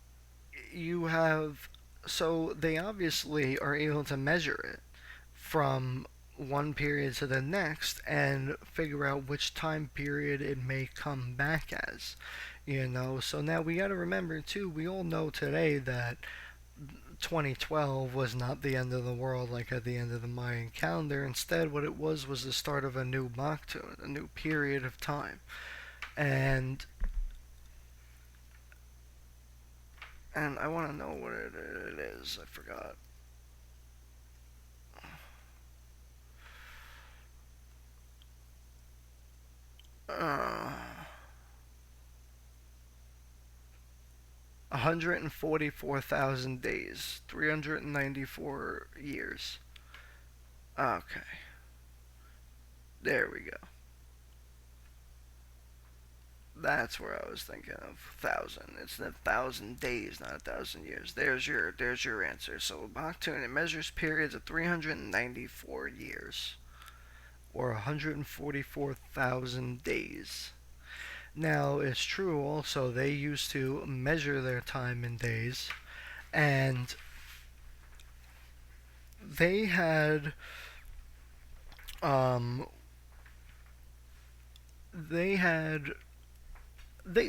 so they obviously are able to measure it from one period to the next and figure out which time period it may come back as. So now we got to remember too, we all know today that 2012 was not the end of the world like at the end of the Mayan calendar. Instead, what it was the start of a new Baktun, a new period of time. And I want to know what it is. I forgot. 144,000 days, 394 years. Okay. There we go. That's where I was thinking of 1,000. It's 1,000 days, not 1,000 years. There's your answer. So Mach 2, it measures periods of 394 years, or 144,000 days. Now, it's true also, they used to measure their time in days, and they had, um,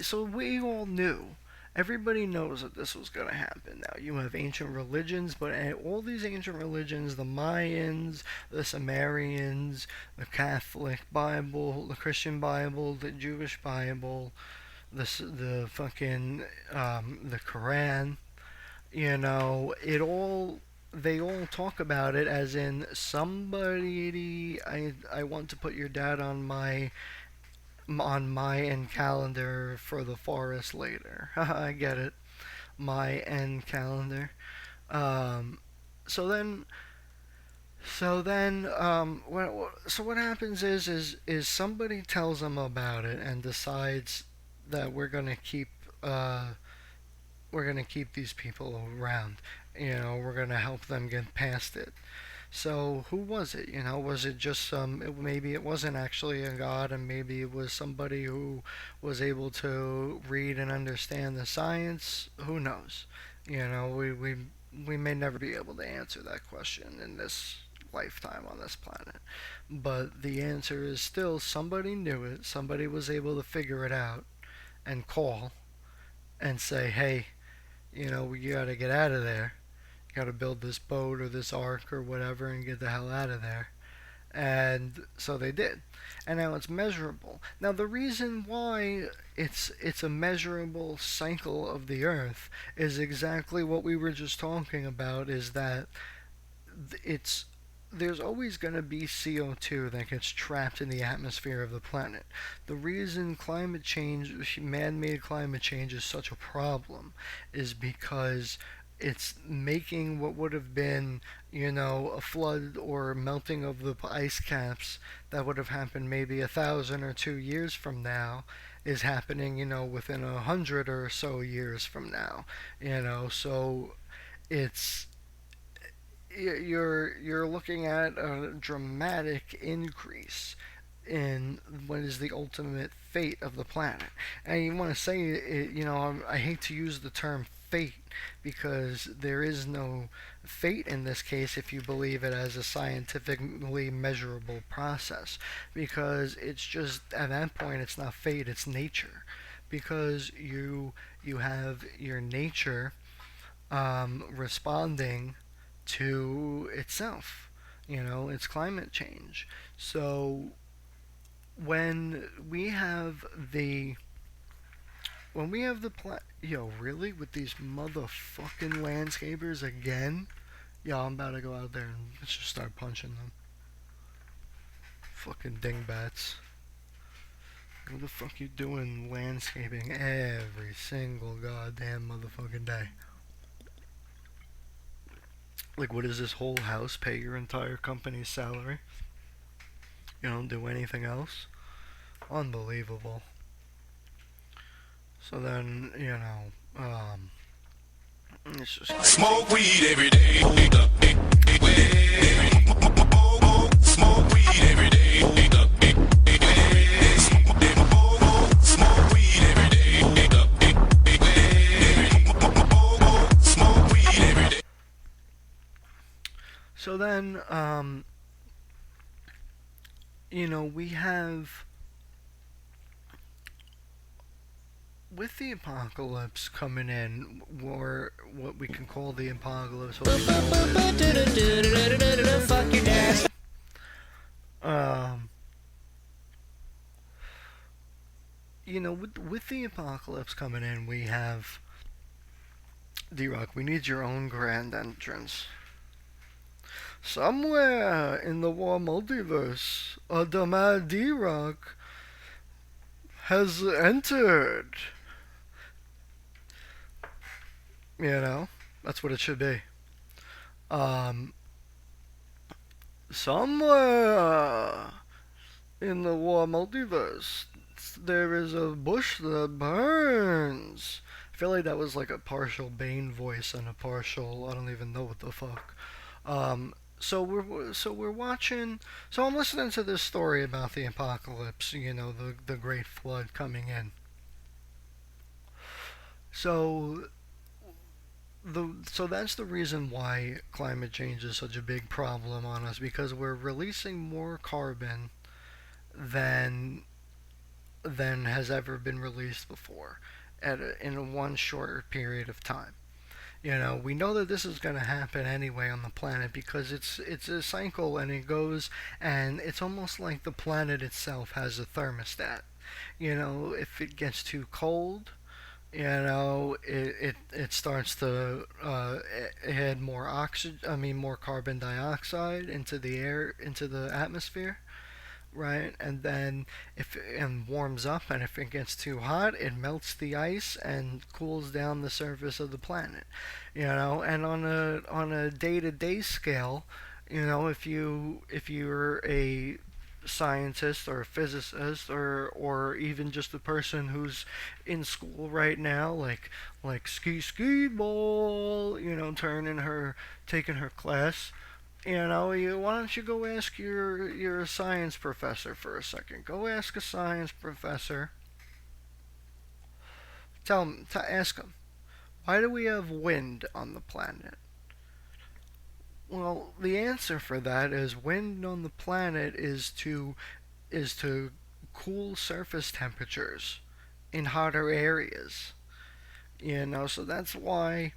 so we all knew. Everybody knows that this was going to happen. Now, you have ancient religions, but all these ancient religions, the Mayans, the Sumerians, the Catholic Bible, the Christian Bible, the Jewish Bible, the fucking, the Quran, they all talk about it as in somebody, I want to put your dad on my Mayan calendar for the forest later. I get it. Mayan calendar. Um, so then, what happens is somebody tells them about it and decides that we're gonna keep these people around. We're gonna help them get past it. So who was it? Was it just maybe it wasn't actually a god, and maybe it was somebody who was able to read and understand the science. Who knows? We may never be able to answer that question in this lifetime on this planet. But the answer is still somebody knew it. Somebody was able to figure it out and call and say, hey, we gotta get out of there. Got to build this boat or this ark or whatever and get the hell out of there. And so they did. And now it's measurable. Now the reason why it's a measurable cycle of the Earth is exactly what we were just talking about, is that there's always going to be CO2 that gets trapped in the atmosphere of the planet. The reason climate change, man-made climate change, is such a problem is because it's making what would have been, a flood or melting of the ice caps that would have happened maybe 1,000 or 2 years from now is happening, within 100 or so years from now. So it's you're looking at a dramatic increase in what is the ultimate fate of the planet. And you want to say it, I hate to use the term fate because there is no fate in this case if you believe it as a scientifically measurable process, because it's just at that point it's not fate, it's nature, because you have your nature responding to itself. It's climate change. So when we have the really, with these motherfucking landscapers again? Yo, I'm about to go out there and let's just start punching them. Fucking dingbats. What the fuck you doing landscaping every single goddamn motherfucking day? Like, what does this whole house pay your entire company's salary? You don't do anything else? Unbelievable. So then, it's just like Smoke weed every day. Smoke weed every day. Smoke weed every day. Smoke weed every day. So then, we have, with the apocalypse coming in, or what we can call the apocalypse. Fuck your dad. With the apocalypse coming in, we have D-Rock. We need your own grand entrance. Somewhere in the WARR multiverse, a dumb D-Rock has entered. You know, that's what it should be. Somewhere in the WARR multiverse, there is a bush that burns. I feel like that was like a partial Bane voice and a partial I don't even know what the fuck. So we're watching. So I'm listening to this story about the apocalypse. You know, the great flood coming in. So so that's the reason why climate change is such a big problem on us, because we're releasing more carbon than has ever been released before in one short period of time. You know, we know that this is going to happen anyway on the planet because it's a cycle and it goes, and it's almost like the planet itself has a thermostat. You know, if it gets too cold, you know, it starts to add more more carbon dioxide into the air, into the atmosphere, right? And then if and warms up, and if it gets too hot, it melts the ice and cools down the surface of the planet. You know, and on a day-to-day scale, you know, if you're a scientist or a physicist or even just a person who's in school right now, like ski ball, you know, taking her class, you know, why don't you go ask your science professor for a second? Go ask a science professor. Ask him, why do we have wind on the planet? Well, the answer for that is wind on the planet is to cool surface temperatures in hotter areas. You know, so that's why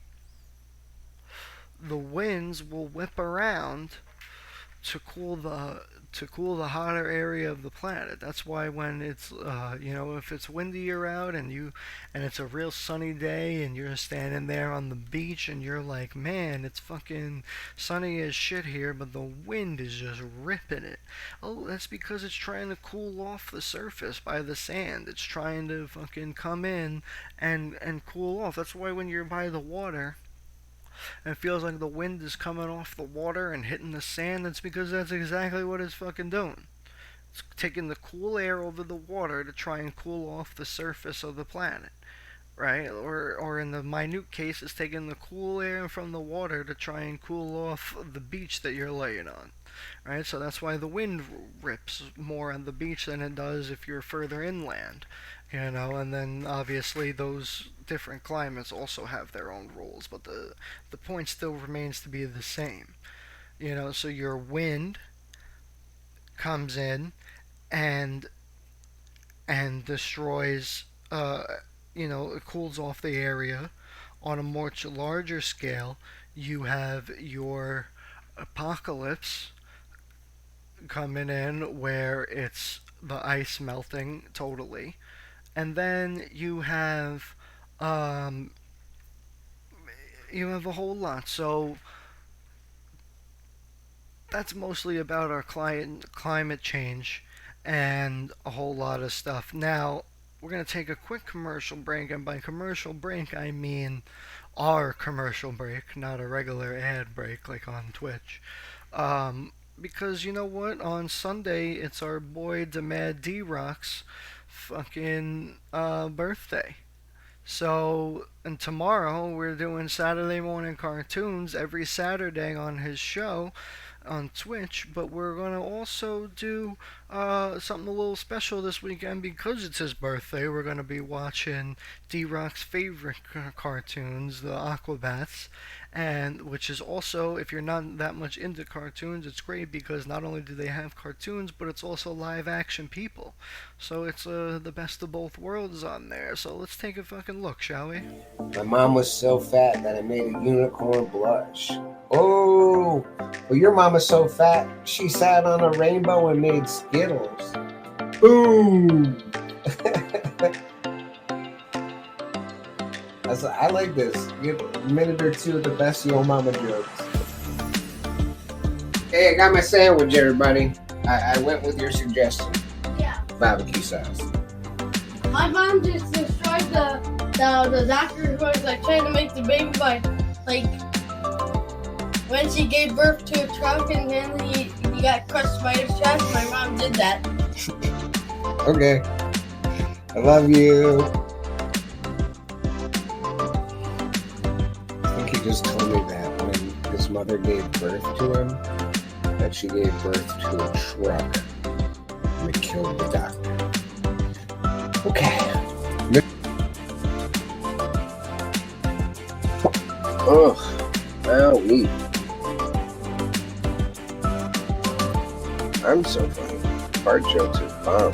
the winds will whip around to cool the hotter area of the planet. That's why when it's you know, if it's windier out and it's a real sunny day and you're standing there on the beach and you're like, man, it's fucking sunny as shit here, but the wind is just ripping it. Oh, that's because it's trying to cool off the surface by the sand. It's trying to fucking come in and cool off. That's why when you're by the water and it feels like the wind is coming off the water and hitting the sand, it's because that's exactly what it's fucking doing. It's taking the cool air over the water to try and cool off the surface of the planet, right? Or in the minute case, it's taking the cool air from the water to try and cool off the beach that you're laying on, right? So that's why the wind rips more on the beach than it does if you're further inland, you know. And then obviously those different climates also have their own rules, but the point still remains to be the same, you know. So your wind comes in and destroys, you know, it cools off the area. On a much larger scale, you have your apocalypse coming in where it's the ice melting totally, and then you have a whole lot. So that's mostly about our climate change and a whole lot of stuff. Now we're going to take a quick commercial break, and by commercial break I mean our commercial break, not a regular ad break like on Twitch. Because you know what? On Sunday it's our boy Demad D-Rock's fucking birthday. So, and tomorrow we're doing Saturday morning cartoons every Saturday on his show on Twitch, but we're going to also do something a little special this weekend because it's his birthday. We're going to be watching D-Rock's favorite cartoons, the Aquabats, and which is also, if you're not that much into cartoons, it's great because not only do they have cartoons, but it's also live action people. So it's the best of both worlds on there. So let's take a fucking look, shall we? My mom was so fat that it made a unicorn blush. Oh, well, your mom is so fat, she sat on a rainbow and made Skittles. Boom! I like this. Give a minute or two of the best Yo Mama jokes. Hey, I got my sandwich, everybody. I went with your suggestion. Yeah. Barbecue sauce. My mom just destroyed the doctor who was like trying to make the baby by like when she gave birth to a truck and then he got crushed by his chest. My mom did that. Okay. I love you. I think he just told me that when his mother gave birth to him, that she gave birth to a truck and it killed the doctor. Okay. Ugh. Owie. I'm so funny. Fart jokes are bomb.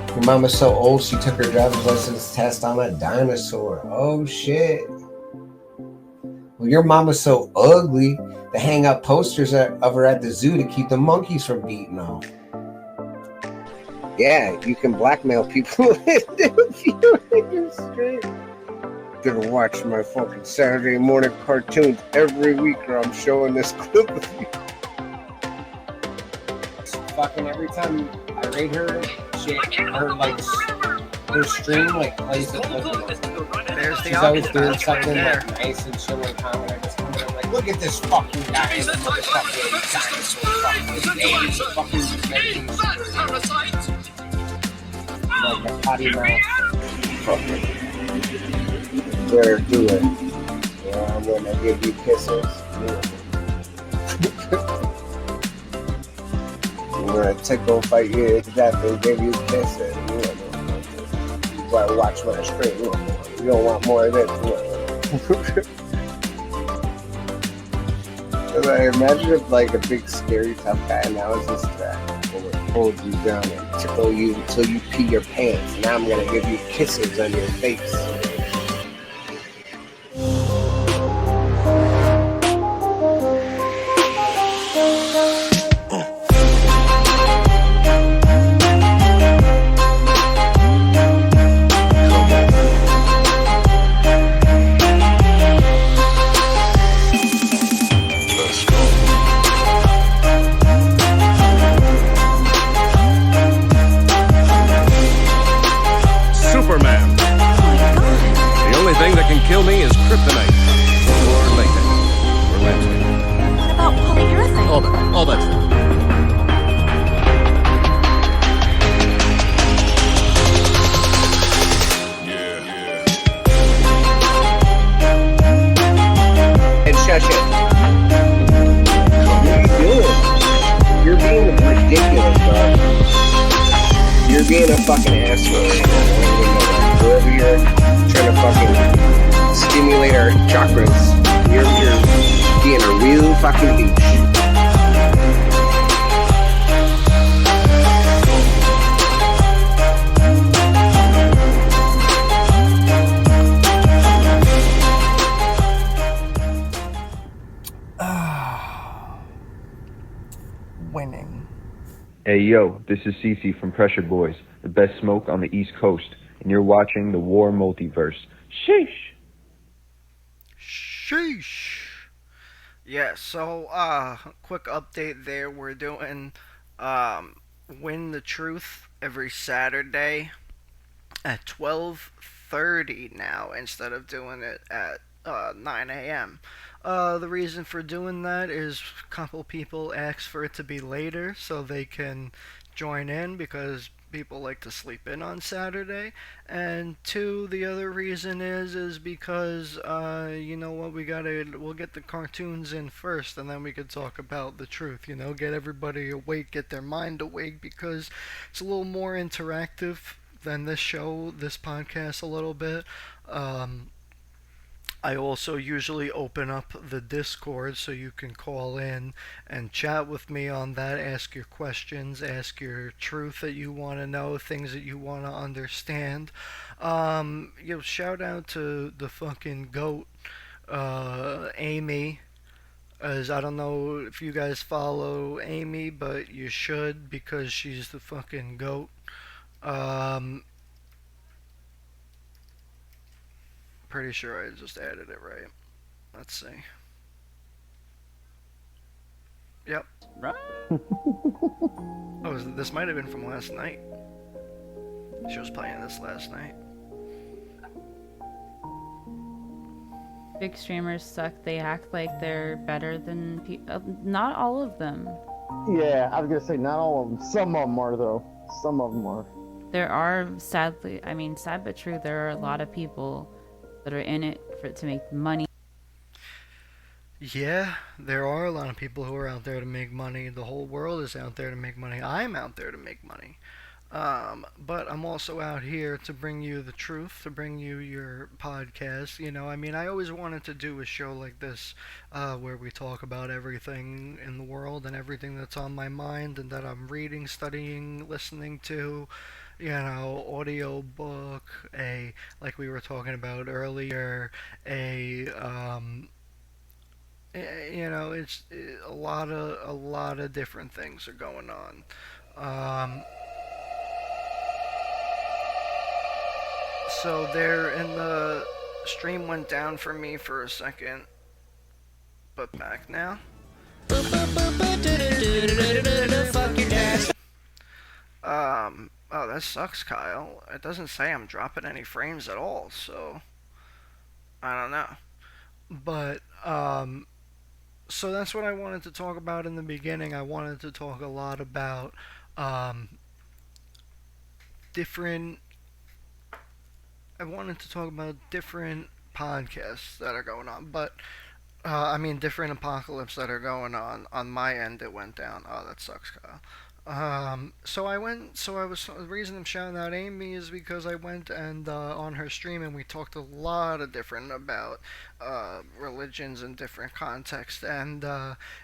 Your mama's so old she took her driver's license test on a dinosaur. Oh shit. Well, your mama's so ugly they hang up posters of her at the zoo to keep the monkeys from beating off. Yeah, you can blackmail people if you think you're straight. Gonna watch my fucking Saturday morning cartoons every week or I'm showing this clip of you. Fucking every time I rate her, her stream like plays it like there's the she's always doing right something there. like nice and chill and calm and I just come in and I'm like, look at this fucking guy, this motherfucking dinosaur, fucking like a potty mouth. Fucking there, do it. Yeah, I'm gonna give you kisses. I'm gonna tickle fight you to death and give you kisses. You gotta watch my screen. You don't want more of this. I imagine if like a big scary tough guy now is just will hold you down and tickle you until you pee your pants. Now I'm gonna give you kisses on your face. Kill me is kryptonite. Or latex. Or lipstick. What about polyurethane? All that stuff. And shush it. What are you doing? You're being ridiculous, dog. You're being a fucking asshole. We're over here trying to fucking stimulate our chakras. You're being a real fucking douche. Winning. Hey yo, this is Cece from Pressure Boys, the best smoke on the East Coast, and you're watching the WARRmultiverse. Sheesh! Sheesh. Yeah, so quick update there. We're doing Win the Truth every Saturday at 12:30 now instead of doing it at 9 a.m. The reason for doing that is a couple people asked for it to be later so they can join in because people like to sleep in on Saturday. And two, the other reason is because you know what, we'll get the cartoons in first and then we could talk about the truth, you know, get everybody awake, get their mind awake, because it's a little more interactive than this podcast a little bit. I also usually open up the Discord so you can call in and chat with me on that, ask your questions, ask your truth that you want to know, things that you want to understand. Shout out to the fucking GOAT, Amy, as I don't know if you guys follow Amy, but you should because she's the fucking GOAT. Pretty sure I just added it right. Let's see. Yep. Right. Oh, this might have been from last night. She was playing this last night. Big streamers suck. They act like they're better than people. Not all of them. Yeah, I was gonna say not all of them. Some of them are though. Some of them are. There are, sadly, I mean, sad but true, there are a lot of people that are in it to make money. Yeah, there are a lot of people who are out there to make money. The whole world is out there to make money. I'm out there to make money. But I'm also out here to bring you the truth, to bring you your podcast. You know, I mean, I always wanted to do a show like this where we talk about everything in the world and everything that's on my mind and that I'm reading, studying, listening to. You know, audio book, like we were talking about earlier, you know, it's a lot of different things are going on. So there, and the stream went down for me for a second, but back now. Oh, that sucks, Kyle. It doesn't say I'm dropping any frames at all, so I don't know. But so that's what I wanted to talk about in the beginning. I wanted to talk a lot about different podcasts that are going on, but I mean different apocalypse that are going on. On my end, it went down. Oh, that sucks, Kyle. The reason I'm shouting out Amy is because I went and on her stream and we talked a lot of different about religions in different contexts, and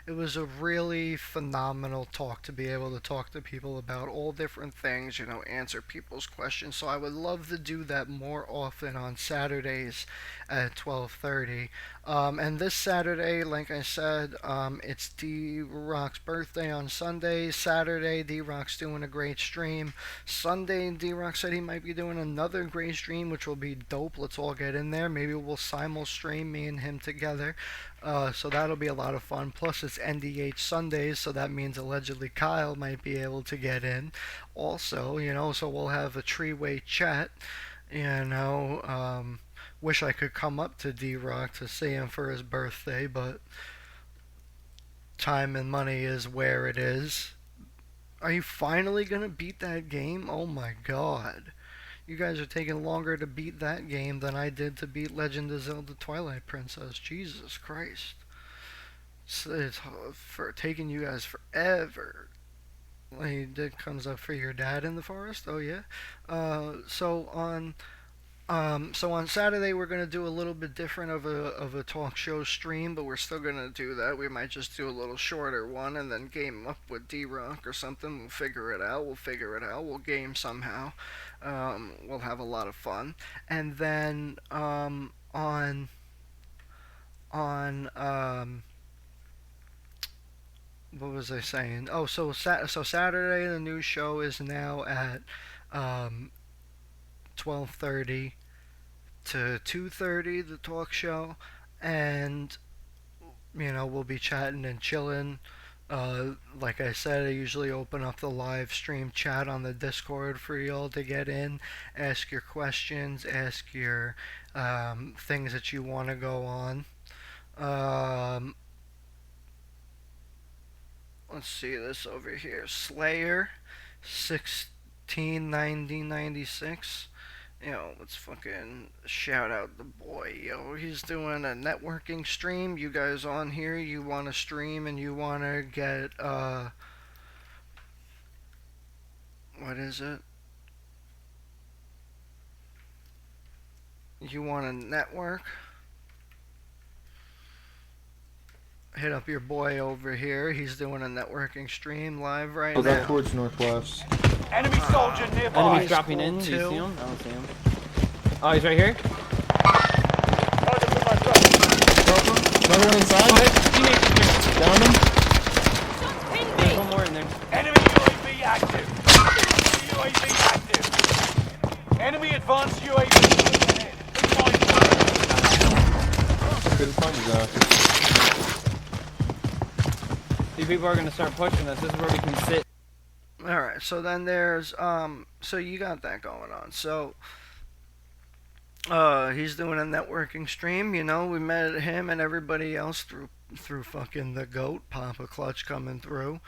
it was a really phenomenal talk to be able to talk to people about all different things, you know, answer people's questions. So I would love to do that more often on Saturdays at 12:30. And this Saturday, like I said, it's D-Rock's birthday on Sunday. Saturday, D-Rock's doing a great stream. Sunday, D-Rock said he might be doing another great stream, which will be dope. Let's all get in there. Maybe we'll stream me and him together. So that'll be a lot of fun. Plus, it's NDH Sundays, so that means allegedly Kyle might be able to get in. Also, you know, so we'll have a three-way chat. You know, wish I could come up to D-Rock to see him for his birthday, but time and money is where it is. Are you finally gonna beat that game? Oh my god. You guys are taking longer to beat that game than I did to beat Legend of Zelda Twilight Princess. Jesus Christ. It's for taking you guys forever. It comes up for your dad in the forest? Oh yeah? So on Saturday we're gonna do a little bit different of a talk show stream, but we're still gonna do that. We might just do a little shorter one and then game up with D-Rock or something. We'll figure it out. We'll game somehow. We'll have a lot of fun. And then what was I saying? Oh, so Saturday the new show is now at 12:30 to 2:30, the talk show, and you know, we'll be chatting and chilling. Like I said, I usually open up the live stream chat on the Discord for y'all to get in, ask your questions, ask your things that you want to go on. Let's see this over here. Slayer 169096. Yo, let's fucking shout out the boy. Yo, he's doing a networking stream. You guys on here, you want to stream and you want to get, what is it? You want to network? Hit up your boy over here. He's doing a networking stream live right now. That towards northwest. Enemy soldier nearby. Enemy's dropping in. Do you see him? I don't see him. Oh, he's right here. Another one inside. Down him. There's one more in there. Enemy UAV active. UAV active. Enemy advanced UAV. Couldn't find you guys. These people are going to start pushing us. This is where we can sit. All right. So then there's so you got that going on. So he's doing a networking stream. You know, we met him and everybody else through fucking the goat Papa Clutch coming through.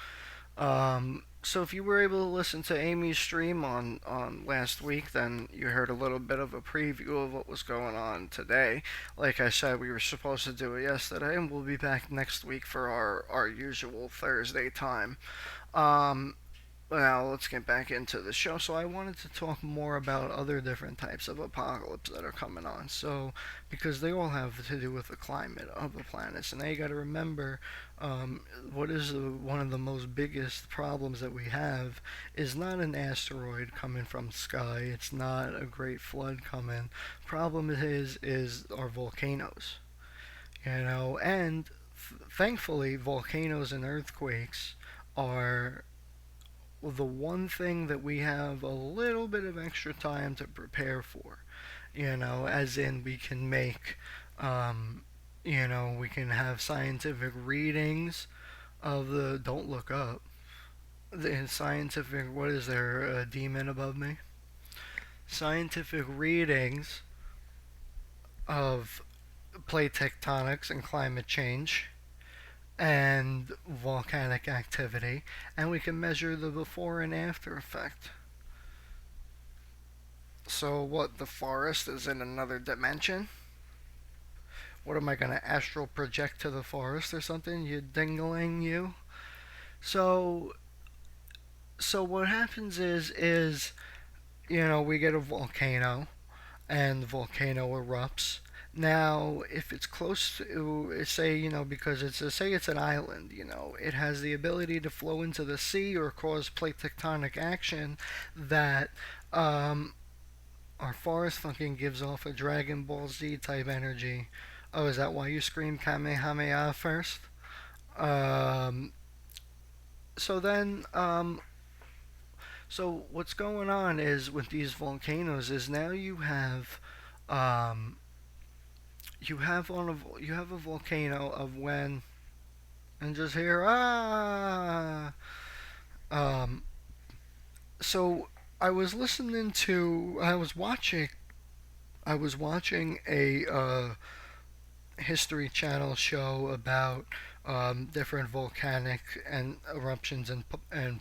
So if you were able to listen to Amy's stream on last week, then you heard a little bit of a preview of what was going on today. Like I said, we were supposed to do it yesterday, and we'll be back next week for our usual Thursday time. Um, Now let's get back into the show. So I wanted to talk more about other different types of apocalypse that are coming on. So because they all have to do with the climate of the planets, and now you got to remember, what is one of the most biggest problems that we have is not an asteroid coming from the sky. It's not a great flood coming. Problem is our volcanoes. You know, and thankfully volcanoes and earthquakes are the one thing that we have a little bit of extra time to prepare for. You know, as in we can make, you know, we can have scientific readings of the. Don't look up. The scientific. What is there? A demon above me? Scientific readings of plate tectonics and climate change and volcanic activity, and we can measure the before and after effect. So, what, the forest is in another dimension? What am I going to astral project to the forest or something? You dingling, you? So, what happens is, you know, we get a volcano, and the volcano erupts. Now, if it's close to, say, you know, because say it's an island, you know, it has the ability to flow into the sea or cause plate tectonic action that, our forest fucking gives off a Dragon Ball Z type energy. Oh, is that why you scream Kamehameha first? Um, so then, so what's going on is with these volcanoes is now um, you have a volcano of when and just hear um so I was watching a history channel show about different volcanic and eruptions and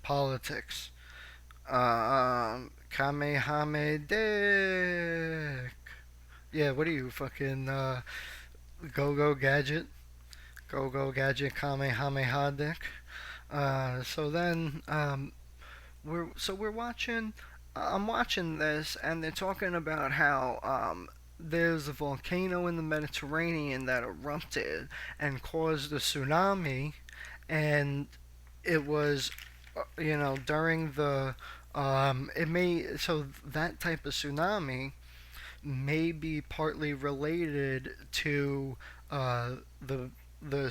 politics. Kamehameha. Yeah, what are you fucking go gadget? Go gadget Kamehameha dick. So then we're watching. I'm watching this, and they're talking about how there's a volcano in the Mediterranean that erupted and caused a tsunami, and it was, you know, during the it may so that type of tsunami may be partly related to the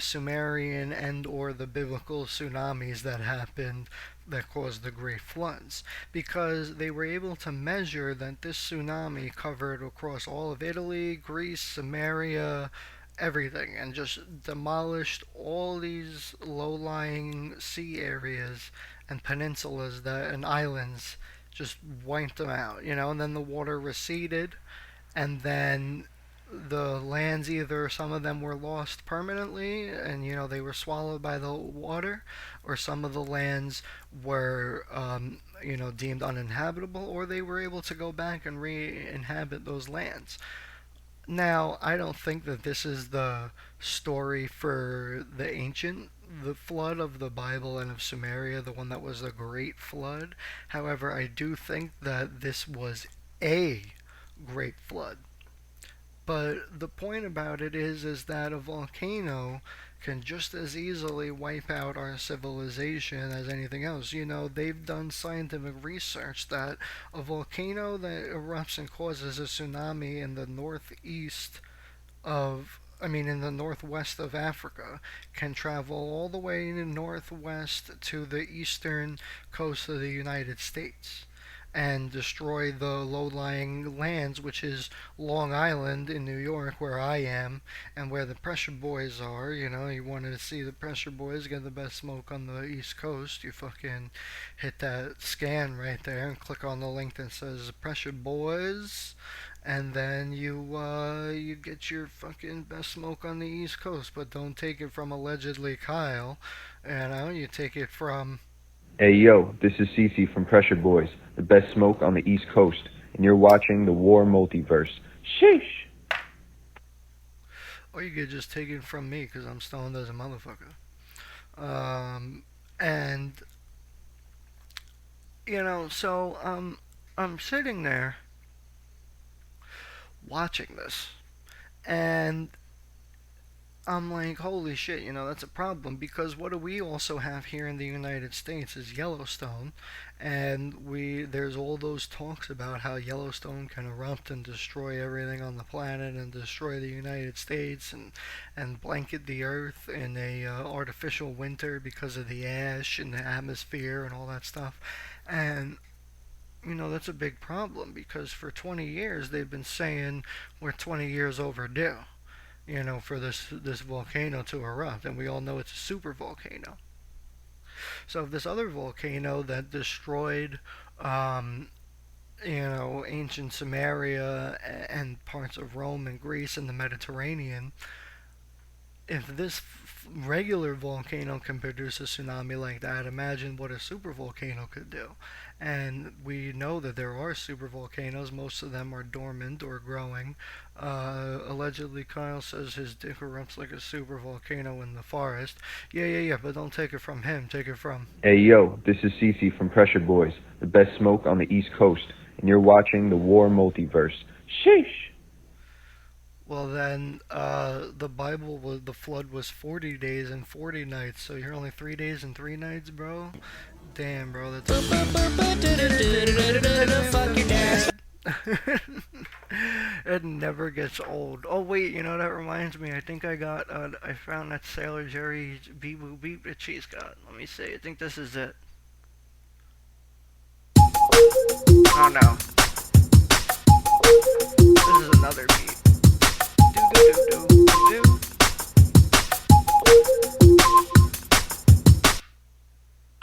Sumerian and or the biblical tsunamis that happened that caused the great floods, because they were able to measure that this tsunami covered across all of Italy, Greece, Samaria, everything, and just demolished all these low-lying sea areas and peninsulas and islands, just wiped them out, you know. And then the water receded, and then the lands, either some of them were lost permanently and, you know, they were swallowed by the water, or some of the lands were, you know, deemed uninhabitable, or they were able to go back and re-inhabit those lands. Now, I don't think that this is the story for the flood of the Bible and of Sumeria, the one that was a great flood. However, I do think that this was a great flood. But the point about it is that a volcano can just as easily wipe out our civilization as anything else. You know, they've done scientific research that a volcano that erupts and causes a tsunami in the in the northwest of Africa can travel all the way in the northwest to the eastern coast of the United States. and destroy the low-lying lands, which is Long Island in New York, where I am, and where the Pressure Boys are. You know, you wanted to see the Pressure Boys get the best smoke on the East Coast, you fucking hit that scan right there and click on the link that says Pressure Boys, and then you get your fucking best smoke on the East Coast. But don't take it from allegedly Kyle. You know, you take it from. Hey yo, this is Cece from Pressure Boys, the best smoke on the East Coast, and you're watching the WARRmultiverse. Sheesh! Or you could just take it from me, because I'm stoned as a motherfucker. And, you know, so I'm sitting there watching this, and I'm like, holy shit, you know, that's a problem, because what do we also have here in the United States is Yellowstone, and there's all those talks about how Yellowstone can erupt and destroy everything on the planet and destroy the United States and blanket the earth in a artificial winter because of the ash in the atmosphere and all that stuff. And you know, that's a big problem, because for 20 years they've been saying we're 20 years overdue, you know, for this volcano to erupt, and we all know it's a super volcano. So if this other volcano that destroyed, you know, ancient Samaria and parts of Rome and Greece and the Mediterranean, if this regular volcano can produce a tsunami like that, imagine what a supervolcano could do. And we know that there are supervolcanoes. Most of them are dormant or growing. Allegedly, Kyle says his dick erupts like a supervolcano in the forest. Yeah, but don't take it from him. Take it from. Hey yo, this is Cece from Pressure Boys, the best smoke on the East Coast, and you're watching the WARRmultiverse. Sheesh! Well, then, the Bible was the flood was 40 days and 40 nights, so you're only 3 days and 3 nights, bro. Damn, bro, that's. Fuck your dad. It never gets old. Oh wait, you know that reminds me. I think I found that Sailor Jerry beep boop beep that she's got. Let me see. I think this is it. Oh no. This is another beat.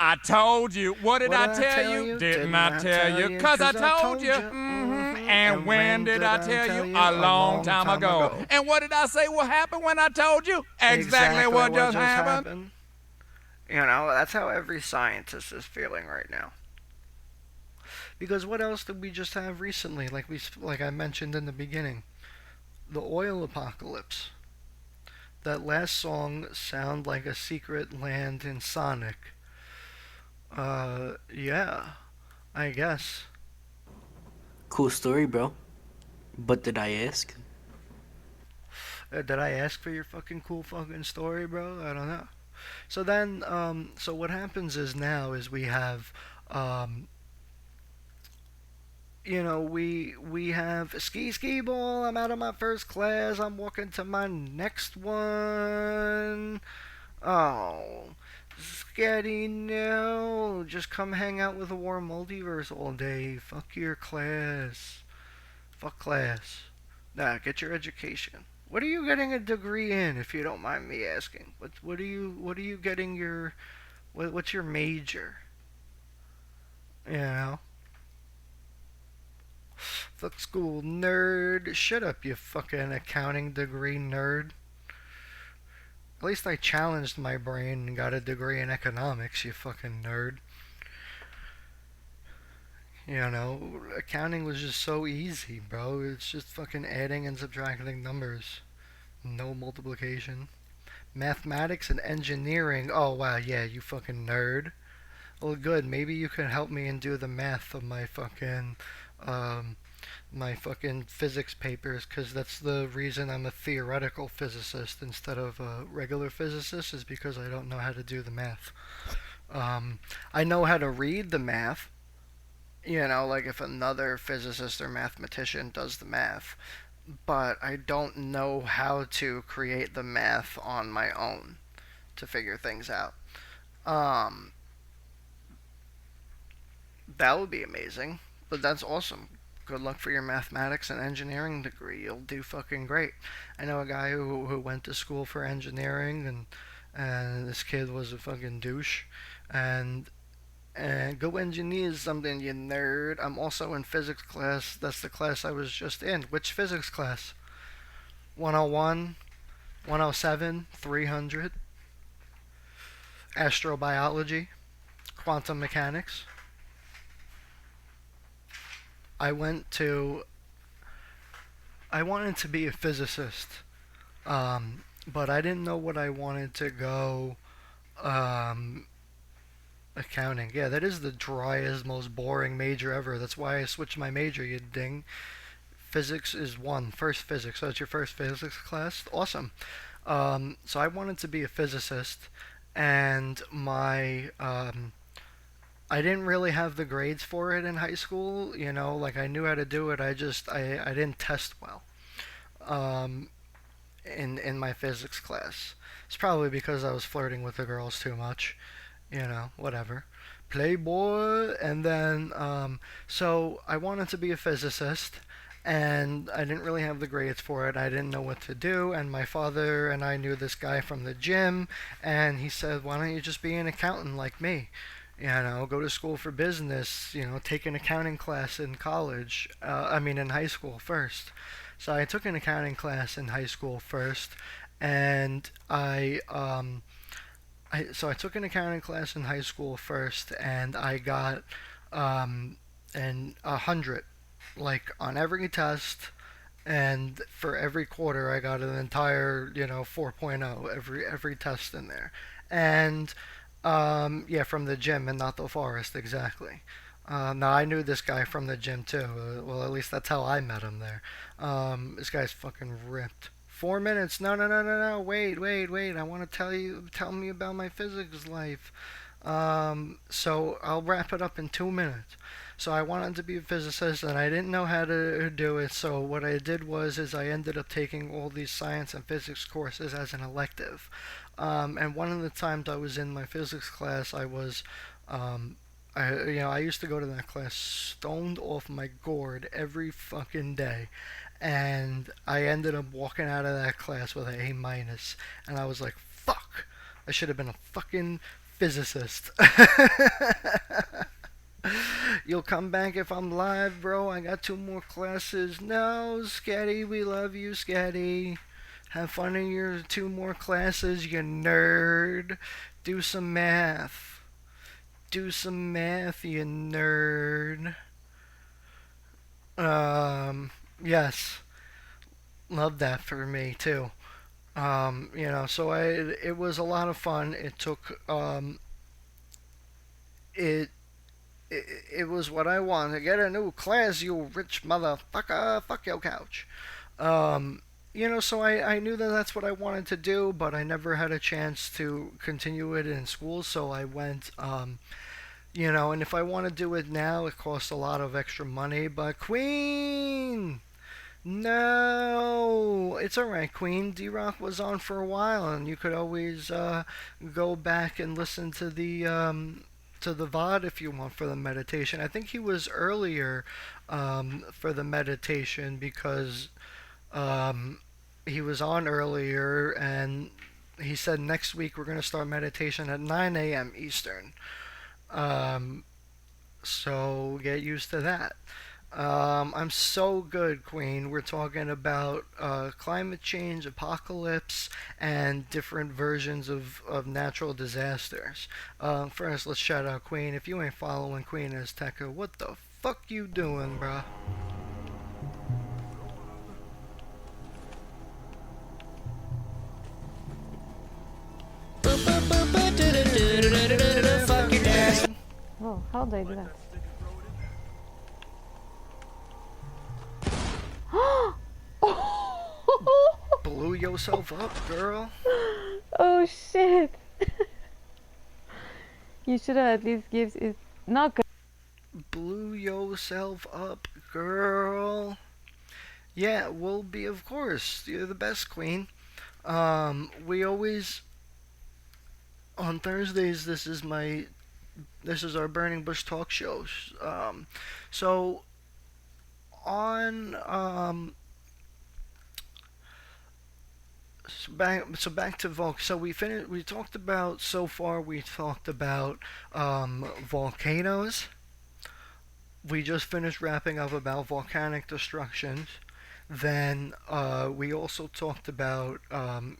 I told you. What did I tell you? Didn't I tell you? Cause I told you. And when did I tell you? A long time ago. And what did I say will happen when I told you? Exactly what just happened. You know, that's how every scientist is feeling right now. Because what else did we just have recently? Like I mentioned in the beginning, the oil apocalypse. That last song sound like a secret land in Sonic. Yeah, I guess. Cool story, bro. But did I ask? Did I ask for your fucking cool fucking story, bro? I don't know. So then, so what happens is now is we have, you know, we have ski ball. I'm out of my first class. I'm walking to my next one. Oh, Scatty, no. Just come hang out with the WARRmultiverse all day. Fuck your class. Fuck class. Nah, get your education. What are you getting a degree in, if you don't mind me asking? What are you getting your what's your major? You know? Fuck school, nerd. Shut up, you fucking accounting degree nerd. At least I challenged my brain and got a degree in economics, you fucking nerd. You know, accounting was just so easy, bro. It's just fucking adding and subtracting numbers. No multiplication. Mathematics and engineering. Oh, wow, yeah, you fucking nerd. Well, good. Maybe you can help me and do the math of my fucking physics papers, because that's the reason I'm a theoretical physicist instead of a regular physicist, is because I don't know how to do the math. I know how to read the math, you know, like if another physicist or mathematician does the math, but I don't know how to create the math on my own to figure things out. That would be amazing. But that's awesome. Good luck for your mathematics and engineering degree. You'll do fucking great. I know a guy who went to school for engineering, and this kid was a fucking douche. And go engineer something, you nerd. I'm also in physics class. That's the class I was just in. Which physics class? 101, 107, 300. Astrobiology, quantum mechanics. I wanted to be a physicist, but I didn't know what I wanted to go. Accounting. Yeah, that is the driest, most boring major ever. That's why I switched my major, you ding. Physics is first physics. So it's your first physics class? Awesome. So I wanted to be a physicist, and I didn't really have the grades for it in high school. Like I knew how to do it. I didn't test well. In my physics class. It's probably because I was flirting with the girls too much. Whatever. Playboy. And then, so I wanted to be a physicist, and I didn't really have the grades for it. I didn't know what to do, and my father and I knew this guy from the gym, and he said, why don't you just be an accountant like me? Go to school for business, take an accounting class in college, in high school first. So I took an accounting class in high school first, and so I took an accounting class in high school first, and I got an 100, like on every test, and for every quarter I got an entire 4.0 every test in there, and yeah, from the gym and not the forest exactly. Now I knew this guy from the gym too. Well, at least that's how I met him there. This guy's fucking ripped. 4 minutes. No. Wait. I want to tell me about my physics life. So I'll wrap it up in 2 minutes. So I wanted to be a physicist, and I didn't know how to do it. So what I did is I ended up taking all these science and physics courses as an elective. And one of the times I was in my physics class, I was, I used to go to that class stoned off my gourd every fucking day. And I ended up walking out of that class with an A-, and I was like, fuck, I should have been a fucking physicist. You'll come back if I'm live, bro. I got 2 more classes. No, Sketty, we love you, Sketty. Have fun in your 2 more classes, you nerd. Do some math. Do some math, you nerd. Yes. Love that for me, too. So it was a lot of fun. It took, it was what I wanted. Get a new class, you rich motherfucker. Fuck your couch. So I knew that that's what I wanted to do, but I never had a chance to continue it in school, so I went, and if I want to do it now, it costs a lot of extra money, but Queen! No! It's alright, Queen. D-Rock was on for a while, and you could always, go back and listen to the VOD if you want for the meditation. I think he was earlier, for the meditation because, he was on earlier, and he said next week we're going to start meditation at 9 a.m. Eastern. So get used to that. I'm so good, Queen. We're talking about climate change, apocalypse, and different versions of natural disasters. First, let's shout out Queen. If you ain't following Queen Azteca, what the fuck you doing, bruh? Oh, how did I do that? Blew yourself up, girl. Oh shit. You should have at least gives it not good. Blew yourself up, girl. Yeah, will be, of course. You're the best, Queen. We always on Thursdays. This is my This is our Burning Bush talk show. So on back to Volk. So we finished. We talked about so far. We talked about volcanoes. We just finished wrapping up about volcanic destructions. Then we also talked about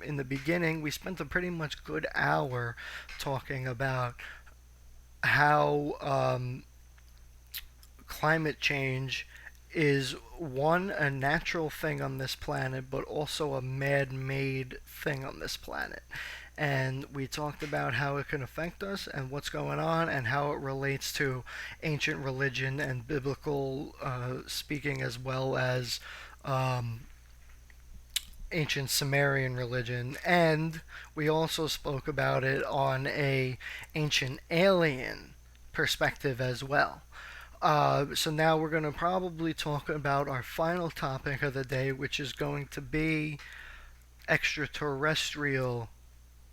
in the beginning. We spent a pretty much good hour talking about how climate change is one, a natural thing on this planet, but also a man-made thing on this planet. And we talked about how it can affect us and what's going on and how it relates to ancient religion and biblical speaking, as well as ancient Sumerian religion. And we also spoke about it on a ancient alien perspective as well. So now we're going to probably talk about our final topic of the day, which is going to be extraterrestrial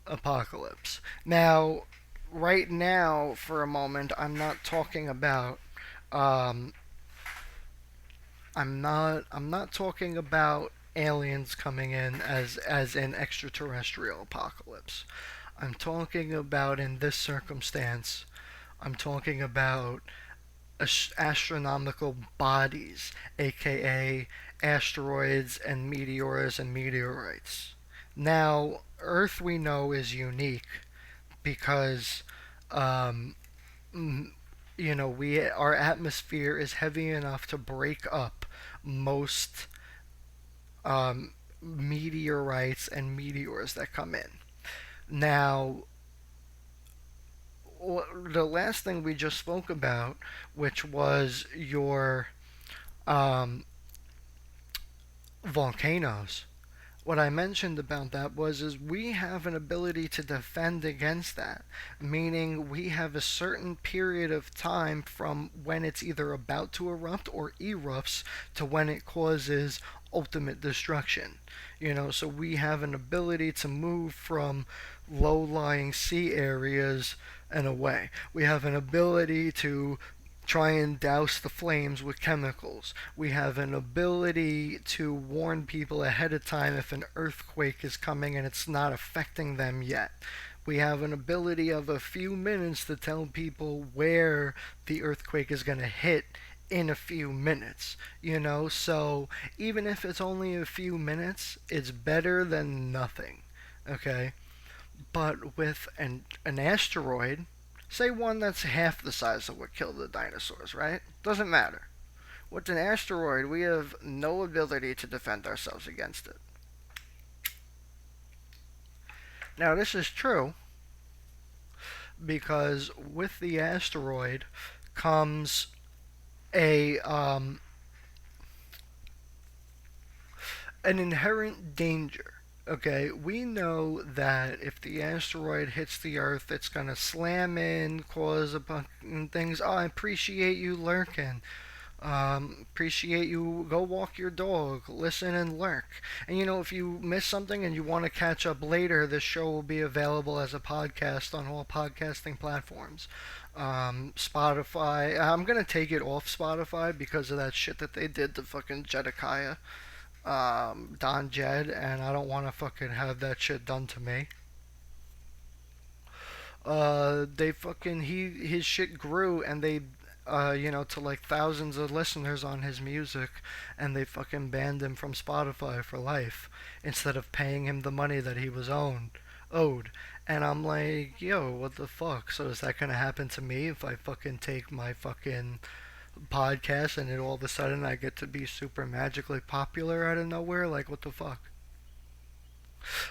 apocalypse. Now, right now, for a moment, I'm not talking about. I'm not talking about aliens coming in as an extraterrestrial apocalypse. I'm talking about, in this circumstance, I'm talking about astronomical bodies, aka asteroids and meteors and meteorites. Now, Earth we know is unique because, our atmosphere is heavy enough to break up most meteorites and meteors that come in. Now, the last thing we just spoke about, which was your volcanoes. What I mentioned about that is we have an ability to defend against that, meaning we have a certain period of time from when it's either about to erupt or erupts to when it causes ultimate destruction. So we have an ability to move from low-lying sea areas and away. We have an ability to try and douse the flames with chemicals. We have an ability to warn people ahead of time if an earthquake is coming and it's not affecting them yet. We have an ability of a few minutes to tell people where the earthquake is going to hit in a few minutes, so even if it's only a few minutes, it's better than nothing, okay? But with an asteroid, say one that's half the size of what killed the dinosaurs, right? Doesn't matter. With an asteroid, we have no ability to defend ourselves against it. Now, this is true because with the asteroid comes an inherent danger. Okay, we know that if the asteroid hits the Earth, it's gonna slam in, cause a bunch of things. Oh, I appreciate you lurking. Appreciate you. Go walk your dog. Listen and lurk. And if you miss something and you want to catch up later, this show will be available as a podcast on all podcasting platforms. Spotify. I'm gonna take it off Spotify because of that shit that they did to fucking Jedekiah. Don Jed, and I don't want to fucking have that shit done to me. They fucking his shit grew, and they to like thousands of listeners on his music, and they fucking banned him from Spotify for life instead of paying him the money that he was owed. And I'm like, yo, what the fuck? So is that gonna happen to me if I fucking take my fucking podcast and it all of a sudden I get to be super magically popular out of nowhere? Like, what the fuck?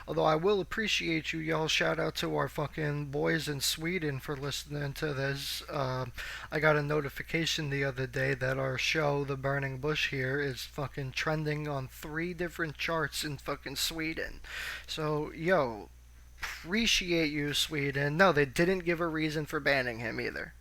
Although I will appreciate you y'all. Shout out to our fucking boys in Sweden for listening to this. I got a notification the other day that our show, The Burning Bush here, is fucking trending on 3 different charts in fucking Sweden. So, yo, appreciate you, Sweden. No, they didn't give a reason for banning him either.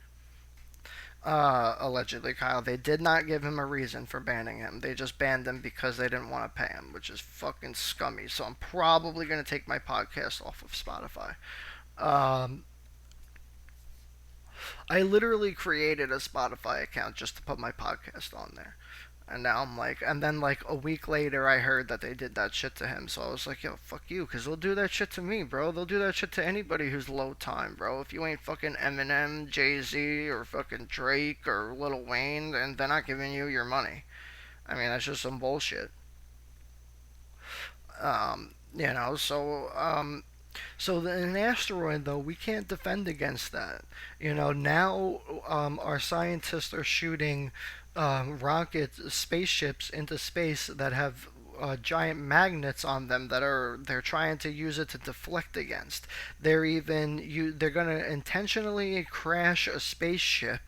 Allegedly, Kyle. They did not give him a reason for banning him. They just banned him because they didn't want to pay him, which is fucking scummy. So I'm probably going to take my podcast off of Spotify. I literally created a Spotify account just to put my podcast on there. And now I'm like, and then like a week later, I heard that they did that shit to him. So I was like, yo, fuck you, because they'll do that shit to me, bro. They'll do that shit to anybody who's low time, bro. If you ain't fucking Eminem, Jay Z, or fucking Drake, or Lil Wayne, then they're not giving you your money. I mean, that's just some bullshit. So an asteroid, though, we can't defend against that. Now our scientists are shooting rockets, spaceships into space that have giant magnets on them they're trying to use it to deflect against. They're gonna intentionally crash a spaceship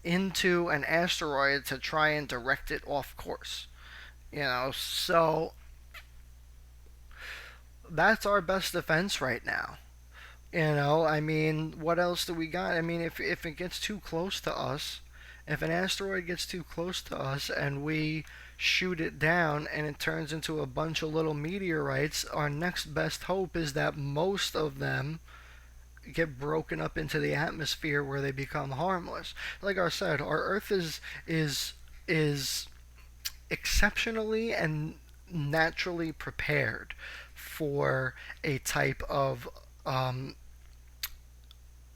into an asteroid to try and direct it off course. So that's our best defense right now. I mean, what else do we got? I mean, if it gets too close to us, if an asteroid gets too close to us and we shoot it down and it turns into a bunch of little meteorites, our next best hope is that most of them get broken up into the atmosphere where they become harmless. Like I said, our Earth is exceptionally and naturally prepared for a type of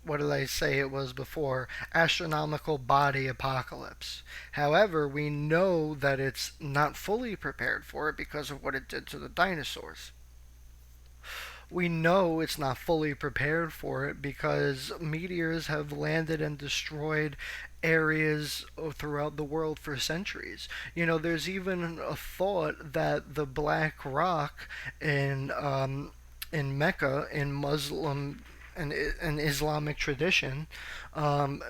what did I say it was before? Astronomical body apocalypse. However, we know that it's not fully prepared for it because of what it did to the dinosaurs. We know it's not fully prepared for it because meteors have landed and destroyed areas throughout the world for centuries. There's even a thought that the Black Rock in Mecca in Muslim and Islamic tradition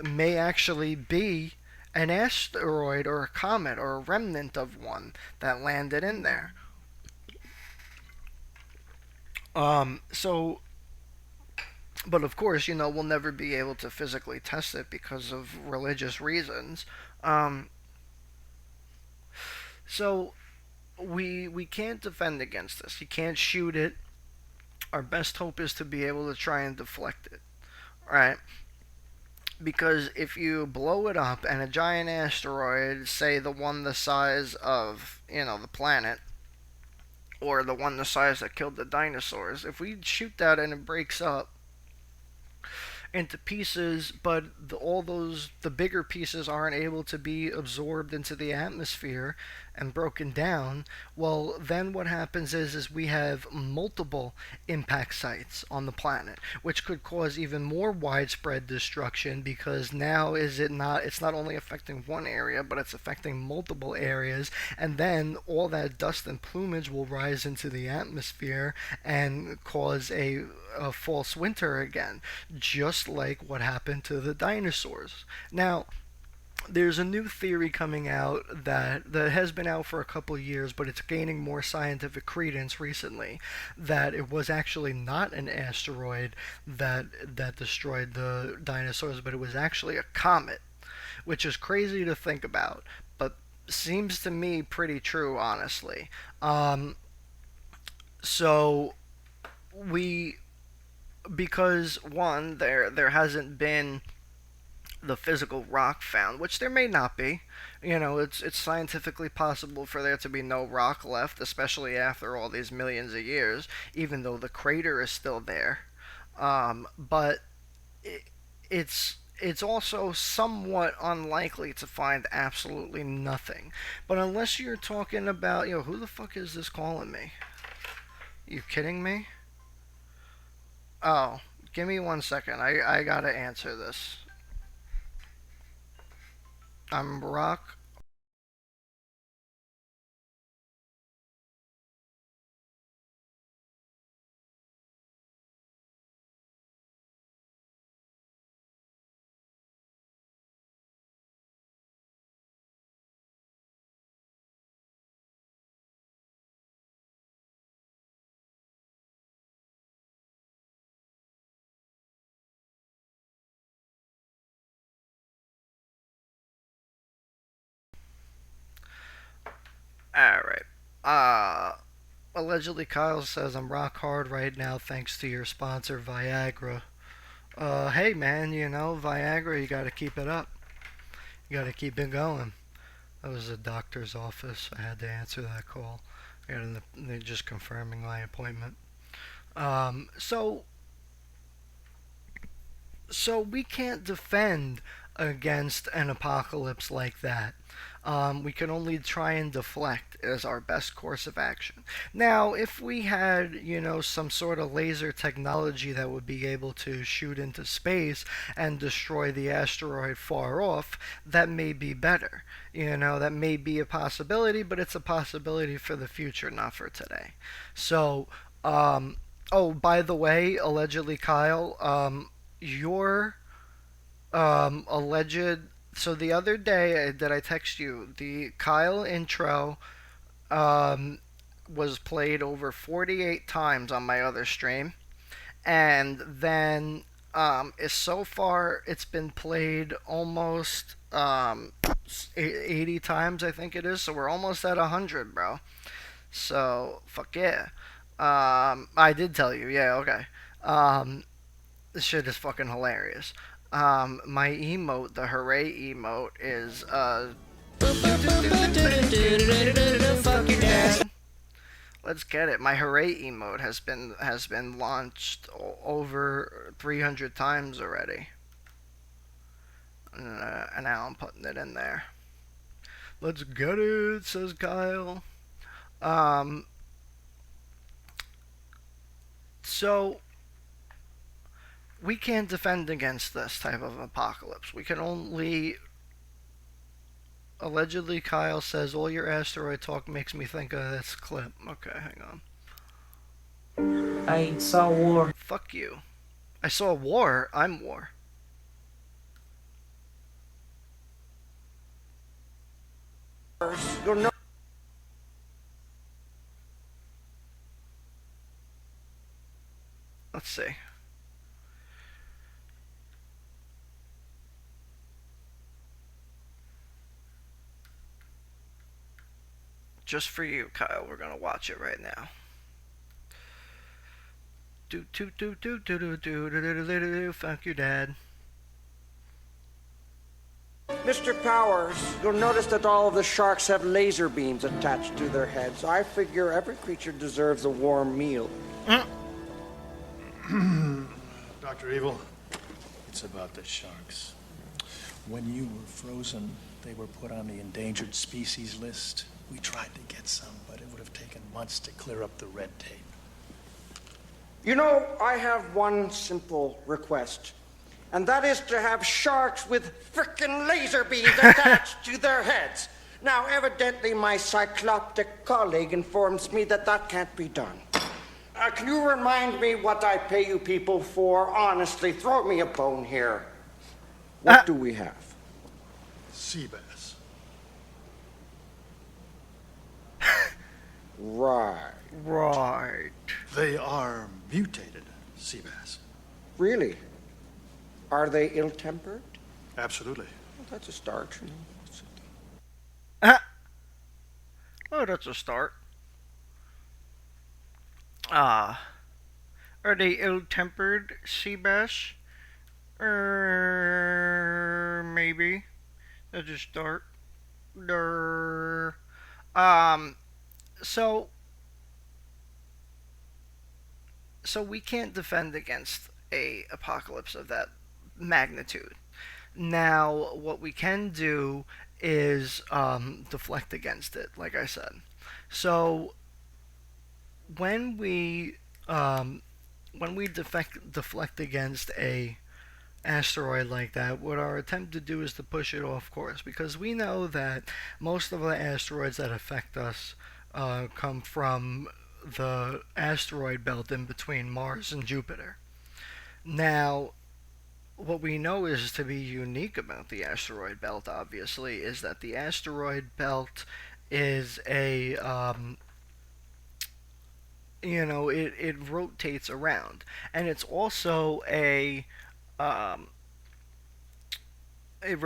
may actually be an asteroid or a comet or a remnant of one that landed in there. So, but of course, we'll never be able to physically test it because of religious reasons. So we can't defend against this. You can't shoot it. Our best hope is to be able to try and deflect it, right? Because if you blow it up and a giant asteroid, say the one the size of, the planet, or the one the size that killed the dinosaurs, if we shoot that and it breaks up into pieces, but the bigger pieces aren't able to be absorbed into the atmosphere and broken down, well, then what happens is we have multiple impact sites on the planet, which could cause even more widespread destruction because now it's not only affecting one area, but it's affecting multiple areas, and then all that dust and plumage will rise into the atmosphere and cause a false winter again, just like what happened to the dinosaurs. Now, there's a new theory coming out that has been out for a couple of years, but it's gaining more scientific credence recently, that it was actually not an asteroid that destroyed the dinosaurs, but it was actually a comet, which is crazy to think about, but seems to me pretty true, honestly. So we because one, there hasn't been the physical rock found, which there may not be. It's scientifically possible for there to be no rock left, especially after all these millions of years, even though the crater is still there. But it's also somewhat unlikely to find absolutely nothing. But unless you're talking about, who the fuck is this calling me? You kidding me? Oh, give me 1 second. I gotta answer this. I'm Rock. Alright. Allegedly Kyle says I'm rock hard right now thanks to your sponsor Viagra. Hey man, you know, Viagra, you gotta keep it up. You gotta keep it going. That was a doctor's office. I had to answer that call. They're just confirming my appointment. So we can't defend against an apocalypse like that. We can only try and deflect as our best course of action. Now, if we had, you know, some sort of laser technology that would be able to shoot into space and destroy the asteroid far off, that may be better. You know, that may be a possibility, but it's a possibility for the future, not for today. So, oh, by the way, allegedly, Kyle, your alleged. So the other day that I text you, the Kyle intro was played over 48 times on my other stream, and then so far it's been played almost 80 times, I think it is. So we're almost at 100, bro. So fuck yeah. I did tell you, yeah, okay. This shit is fucking hilarious. My emote, the hooray emote, is fuck your dad. Let's get it. My hooray emote has been launched over 300 times already. And now I'm putting it in there. Let's get it, says Kyle. So we can't defend against this type of apocalypse. We can only. Allegedly, Kyle says, all your asteroid talk makes me think of this clip. Okay, hang on. I saw war. Fuck you. I saw war. I'm war. Let's see. Just for you, Kyle. We're gonna watch it right now. Fuck your dad. Mr. Powers, you'll notice that all of the sharks have laser beams attached to their heads. I figure every creature deserves a warm meal. Dr. Evil, it's about the sharks. When you were frozen, they were put on the endangered species list. We tried to get some, but it would have taken months to clear up the red tape. You know, I have one simple request, and that is to have sharks with frickin' laser beams attached to their heads. Now, evidently, my cycloptic colleague informs me that that can't be done. Can you remind me what I pay you people for? Honestly, throw me a bone here. What do we have? Sea bass. Right. They are mutated sea bass. Really? Are they ill-tempered? Absolutely. Well, that's a start. Oh, that's a start. Are they ill-tempered sea bass? Maybe. That's a start. So we can't defend against a apocalypse of that magnitude. Now, what we can do is deflect against it, like I said. So when we deflect against a asteroid like that, what our attempt to do is to push it off course, because we know that most of the asteroids that affect us come from the asteroid belt in between Mars and Jupiter. Now, what we know is to be unique about the asteroid belt, obviously, is that the asteroid belt is a it rotates around, and it's also a it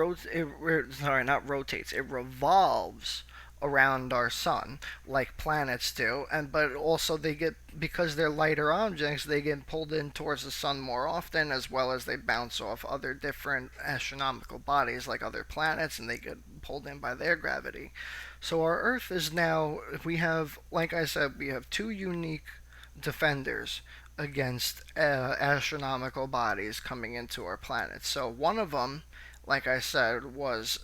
revolves around our sun like planets do, and but also they get, because they're lighter objects, they get pulled in towards the sun more often, as well as they bounce off other different astronomical bodies like other planets, and they get pulled in by their gravity. So our Earth is now, we have, like I said, we have two unique defenders against astronomical bodies coming into our planet. So one of them, like I said, was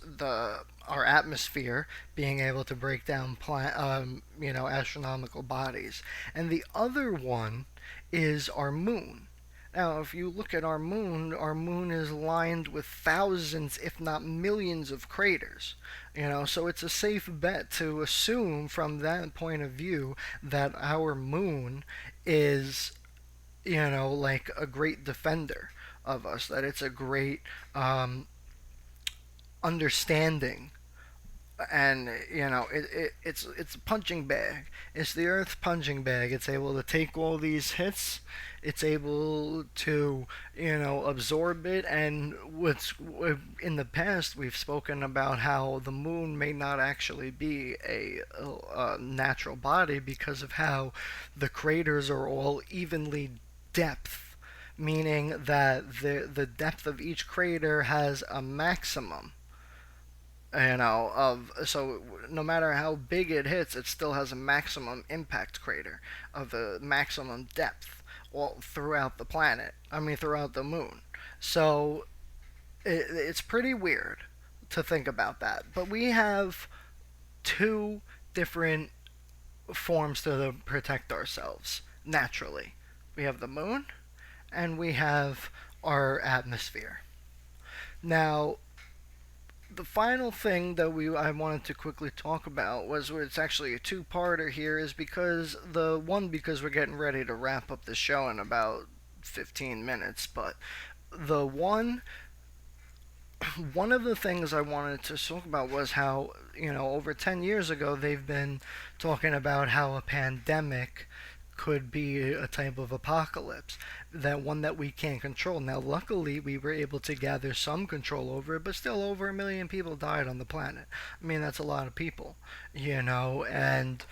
our atmosphere being able to break down astronomical bodies, and the other one is our moon. Now, if you look at our moon is lined with thousands, if not millions, of craters. So it's a safe bet to assume from that point of view that our moon is, like a great defender of us, that it's a great understanding, and it's a punching bag. It's the Earth's punching bag. It's able to take all these hits. It's able to absorb it. And in the past we've spoken about how the moon may not actually be a natural body because of how the craters are all evenly depth, meaning that the depth of each crater has a maximum, so no matter how big it hits, it still has a maximum impact crater of the maximum depth all throughout the planet. I mean, throughout the moon. So it's pretty weird to think about that. But we have two different forms to protect ourselves naturally. We have the moon, and we have our atmosphere. Now, the final thing that I wanted to quickly talk about was, it's actually a two-parter here, is because we're getting ready to wrap up the show in about 15 minutes, but one of the things I wanted to talk about was how, over 10 years ago, they've been talking about how a pandemic could be a type of apocalypse, that one that we can't control. Now, luckily, we were able to gather some control over it, but still over 1 million people died on the planet. I mean, that's a lot of people, and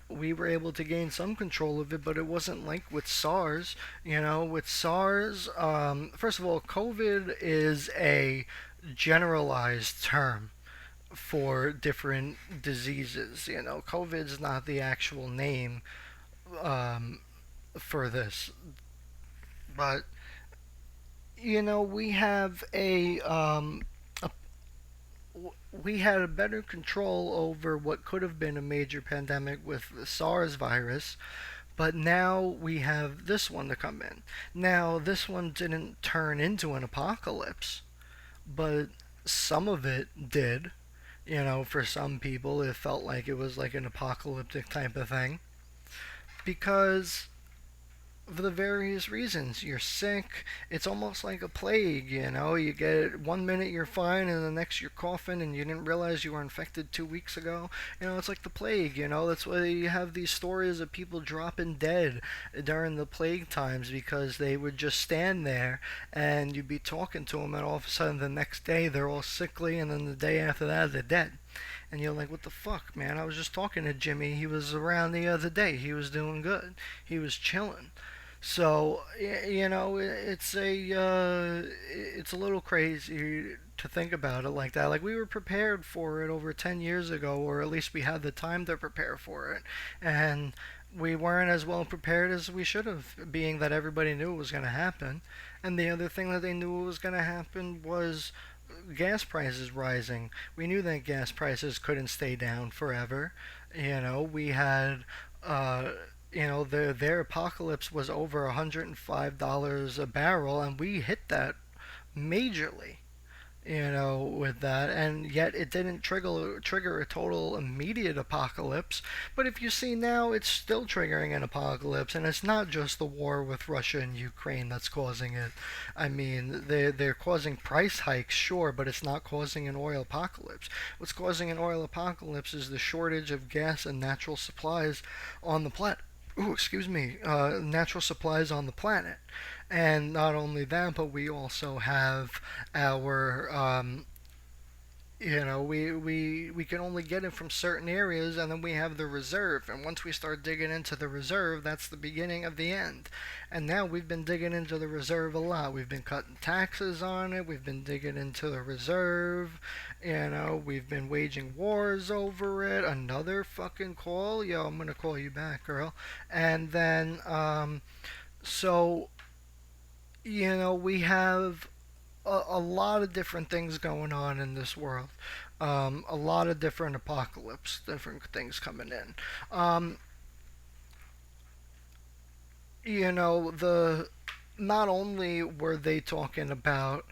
we were able to gain some control of it, but it wasn't like with SARS. With SARS, first of all, COVID is a generalized term for different diseases. COVID's not the actual name for this, but we have we had a better control over what could have been a major pandemic with the SARS virus, but now we have this one to come in. Now, this one didn't turn into an apocalypse, but some of it did. For some people, it felt like it was like an apocalyptic type of thing, because for the various reasons. You're sick. It's almost like a plague, You get it 1 minute you're fine, and the next you're coughing, and you didn't realize you were infected 2 weeks ago. It's like the plague, That's why you have these stories of people dropping dead during the plague times, because they would just stand there, and you'd be talking to them, and all of a sudden the next day they're all sickly, and then the day after that they're dead. And you're like, what the fuck, man? I was just talking to Jimmy. He was around the other day. He was doing good. He was chilling. So, it's a little crazy to think about it like that. Like, we were prepared for it over 10 years ago, or at least we had the time to prepare for it. And we weren't as well prepared as we should have, being that everybody knew it was going to happen. And the other thing that they knew was going to happen was gas prices rising. We knew that gas prices couldn't stay down forever. We had their apocalypse was over $105 a barrel, and we hit that majorly, with that, and yet it didn't trigger a total immediate apocalypse. But if you see now, it's still triggering an apocalypse, and it's not just the war with Russia and Ukraine that's causing it. I mean, they're causing price hikes, sure, but it's not causing an oil apocalypse. What's causing an oil apocalypse is the shortage of gas and natural supplies on the planet. Natural supplies on the planet. And not only that, but we also have our, we can only get it from certain areas, and then we have the reserve. And once we start digging into the reserve, that's the beginning of the end. And now we've been digging into the reserve a lot. We've been cutting taxes on it. We've been digging into the reserve. We've been waging wars over it. Another fucking call. Yo, I'm gonna call you back, girl. And then, so, we have a lot of different things going on in this world. A lot of different apocalypse, different things coming in. The not only were they talking about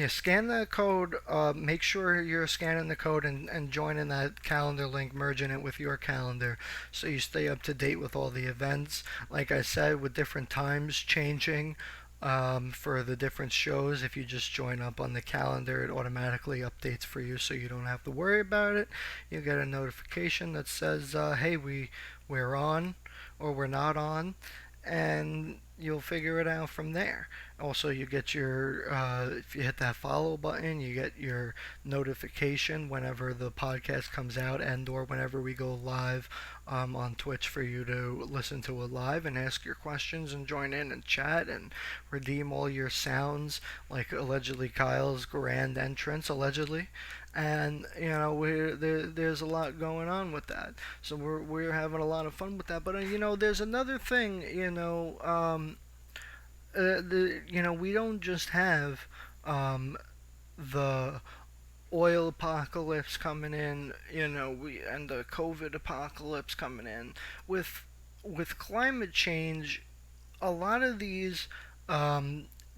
scan the code. Make sure you're scanning the code and joining that calendar link, merging it with your calendar, so you stay up to date with all the events. Like I said, with different times changing for the different shows. If you just join up on the calendar, it automatically updates for you, so you don't have to worry about it. You get a notification that says, "Hey, we're on," or "We're not on," and you'll figure it out from there. Also, you get your, if you hit that follow button, you get your notification whenever the podcast comes out, and or whenever we go live on Twitch, for you to listen to it live and ask your questions and join in and chat and redeem all your sounds, like allegedly Kyle's grand entrance, allegedly. And there's a lot going on with that, so we're having a lot of fun with that. But there's another thing. We don't just have the oil apocalypse coming in, and the COVID apocalypse coming in. With climate change, a lot of these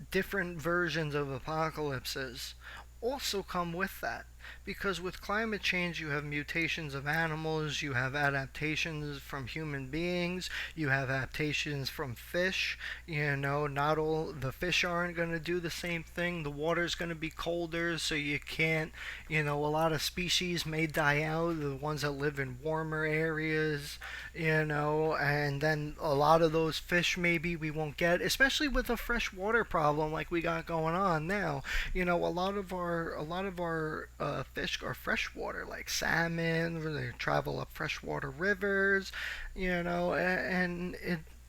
different versions of apocalypses also come with that. Because with climate change, you have mutations of animals, you have adaptations from human beings, you have adaptations from fish. Not all the fish aren't going to do the same thing. The water's going to be colder, so you can't, a lot of species may die out, the ones that live in warmer areas, and then a lot of those fish maybe we won't get, especially with a freshwater problem like we got going on now. A lot of our fish are freshwater, like salmon. They travel up freshwater rivers, and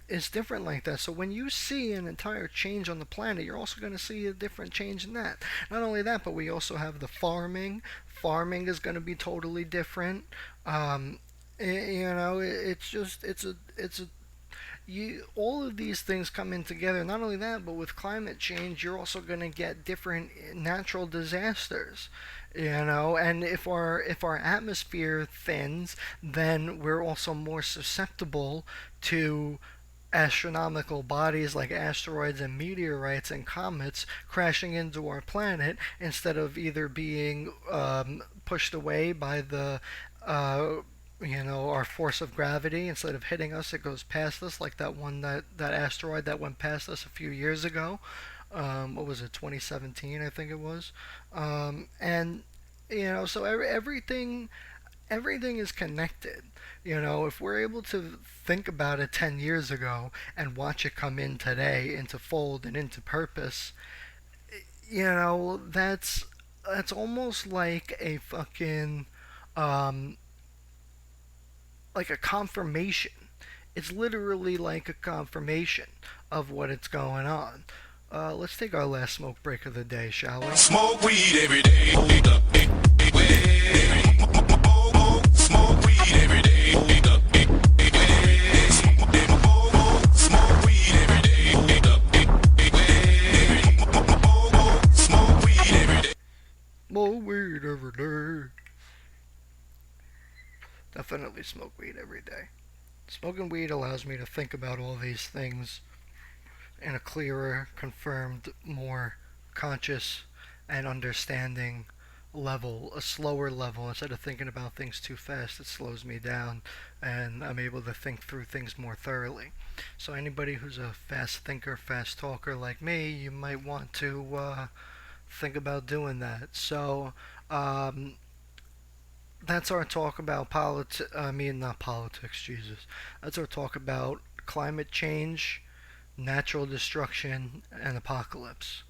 it's different like that. So when you see an entire change on the planet, you're also going to see a different change in that. Not only that, but we also have the farming. Farming is going to be totally different. All of these things come in together. Not only that, but with climate change, you're also going to get different natural disasters. And if our atmosphere thins, then we're also more susceptible to astronomical bodies like asteroids and meteorites and comets crashing into our planet, instead of either being pushed away by the our force of gravity. Instead of hitting us, it goes past us, like that asteroid that went past us a few years ago. What was it, 2017, I think it was. And so everything is connected. If we're able to think about it 10 years ago and watch it come in today into fold and into purpose, that's almost like a fucking like a confirmation. It's literally like a confirmation of what it's going on. Let's take our last smoke break of the day, shall we? Smoke weed every day. Smoke weed every day. Smoke weed every day. Smoke weed every day. Smoke weed every day. Definitely smoke weed every day. Smoking weed allows me to think about all these things in a clearer, confirmed, more conscious and understanding level, a slower level. Instead of thinking about things too fast, it slows me down, and I'm able to think through things more thoroughly. So anybody who's a fast thinker, fast talker like me, you might want to think about doing that. So that's our talk about not politics, Jesus. That's our talk about climate change, natural destruction, and apocalypse.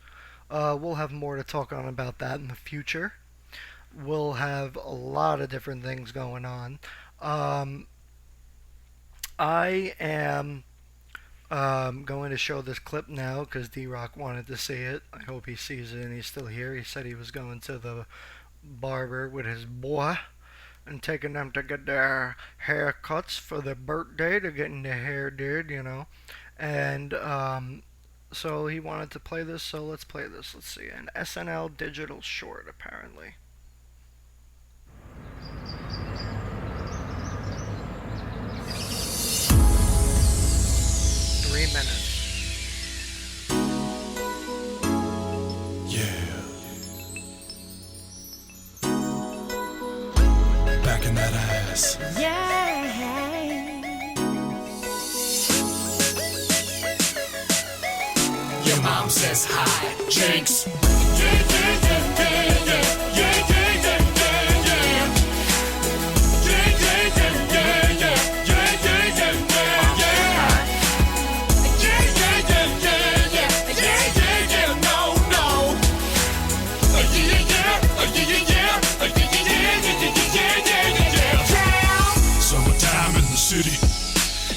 We'll have more to talk on about that in the future. We'll have a lot of different things going on. I am going to show this clip now because D-Rock wanted to see it. I hope he sees it and he's still here. He said he was going to the barber with his boy and taking them to get their haircuts for their birthday. They're getting their hair did, you know. And so he wanted to play this, so let's play this. Let's see. An SNL digital short, apparently. 3 minutes. Yeah. Back in that ass. Your mom says hi, Jinx. Yeah, yeah, yeah, yeah, yeah, yeah, yeah, yeah, yeah, yeah. Yeah, yeah, yeah, yeah, yeah, yeah, yeah, yeah, yeah, yeah. Yeah, yeah, yeah, yeah, yeah, yeah, yeah, yeah, no, no. Yeah, yeah, yeah, yeah, yeah, yeah, yeah, yeah, yeah, yeah. Summertime in the city,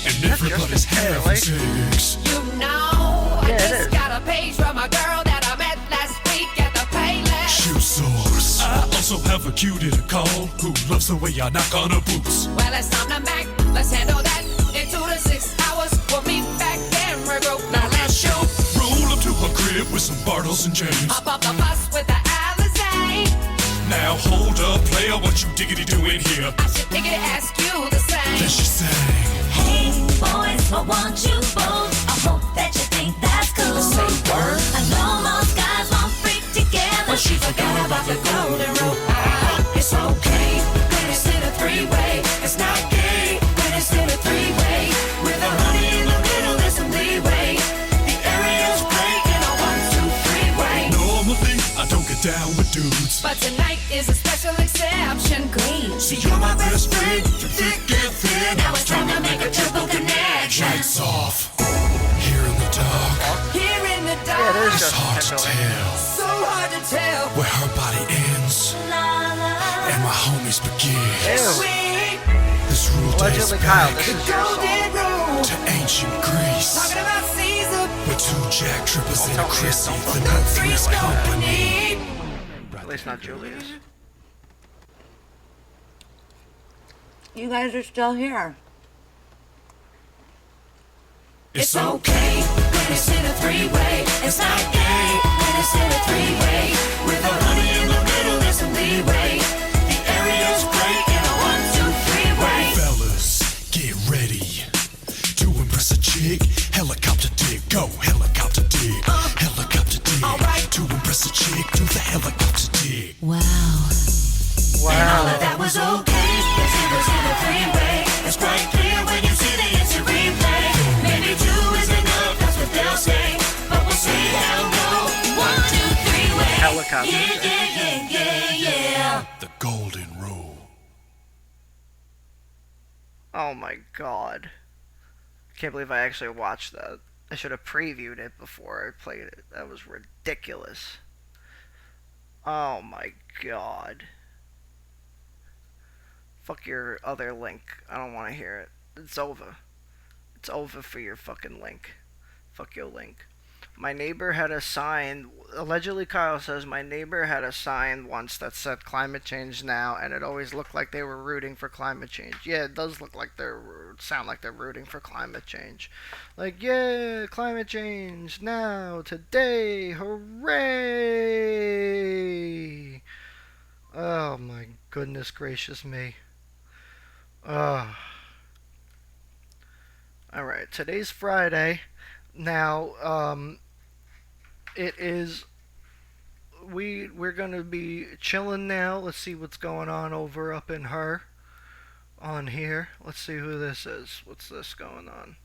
and everybody's having sex. You know, I just got a page from a girl that I met last week at the Payless. Shoe source. I also have a cutie to call who loves the way I knock on her boots. Well, it's time to Mac. Let's handle that in 2 to 6 hours. We'll meet back there and regroup. Now let's shoot. Roll up to her crib with some Bartles and James. Hop up the bus with the Alizé. Now hold up, player, what you diggity doing here? I should think it ask you the same. Then she sang, Hey boys, I want you both. I hope that you think that's cool. Say word. I know most guys want freak together, But she forgot about the golden rule. It's okay when it's in a three-way. It's not gay when it's in a three-way. With a honey in the middle, there's some leeway. The area's great in a 1, 2, 3-way. normally I don't get down with dudes, But tonight is a special exception. Great. see you're my best friend, through thick and thin. Now it's time to make a triple connection. Lights off, here in the dark. Here in the dark. Yeah, there's It's just hard to tell So hard to tell. where her body ends and my homies begin. Sweet. This rule dates Allegedly, Kyle, back this is your song. Golden rule. to ancient Greece, Talking about Caesar. with 2 jack trippers and a Chrissy for The no three's three's company. company. At least not Julius. You guys are still here. It's okay when it's in a three-way. It's not gay when it's in a three-way. With a honey in the middle, there's some leeway. The area's great in a 1, 2, 3-way. Fellas, get ready to impress a chick. Helicopter dig, go helicopter dig. Helicopter dig, to impress a chick, do the helicopter dig. Wow. And all of that was okay, 'cause it was in a three-way. It's quite clear when you see the instant replay. Maybe 2 is enough, that's what they'll say. But we'll see how no 1, 2, 3-way. Helicopter. Yeah, yeah, yeah, yeah, yeah. The golden rule. Oh my god. Can't believe I actually watched that. I should have previewed it before I played it. That was ridiculous. Oh my god. Fuck your other link. I don't want to hear it. It's over. It's over for your fucking link. Fuck your link. My neighbor had a sign. Allegedly, Kyle says my neighbor had a sign once that said climate change now, and it always looked like they were rooting for climate change. Yeah, it does look like sound like they're rooting for climate change. Like, yeah, climate change now, today, hooray! Oh my goodness gracious me. Alright, today's Friday. Now, it is, we're gonna be chilling now. Let's see what's going on over up in her, on here. Let's see who this is. What's this going on?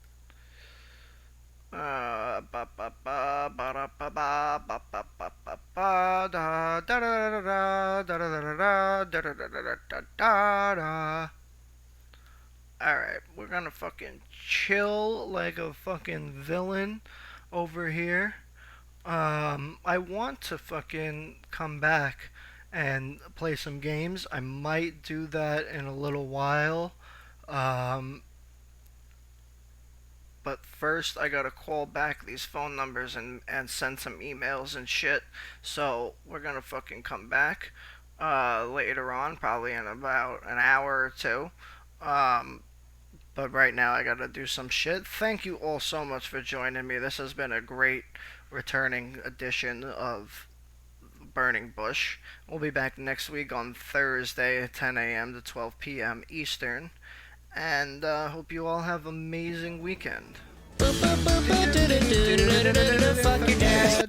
Alright, we're gonna fucking chill like a fucking villain over here. I want to fucking come back and play some games. I might do that in a little while. But first, I gotta call back these phone numbers and send some emails and shit. So, we're gonna fucking come back later on, probably in about an hour or two. But right now, I gotta do some shit. Thank you all so much for joining me. This has been a great returning edition of Burning Bush. We'll be back next week on Thursday at 10 a.m. to 12 p.m. Eastern. And hope you all have an amazing weekend. Fuck your dad.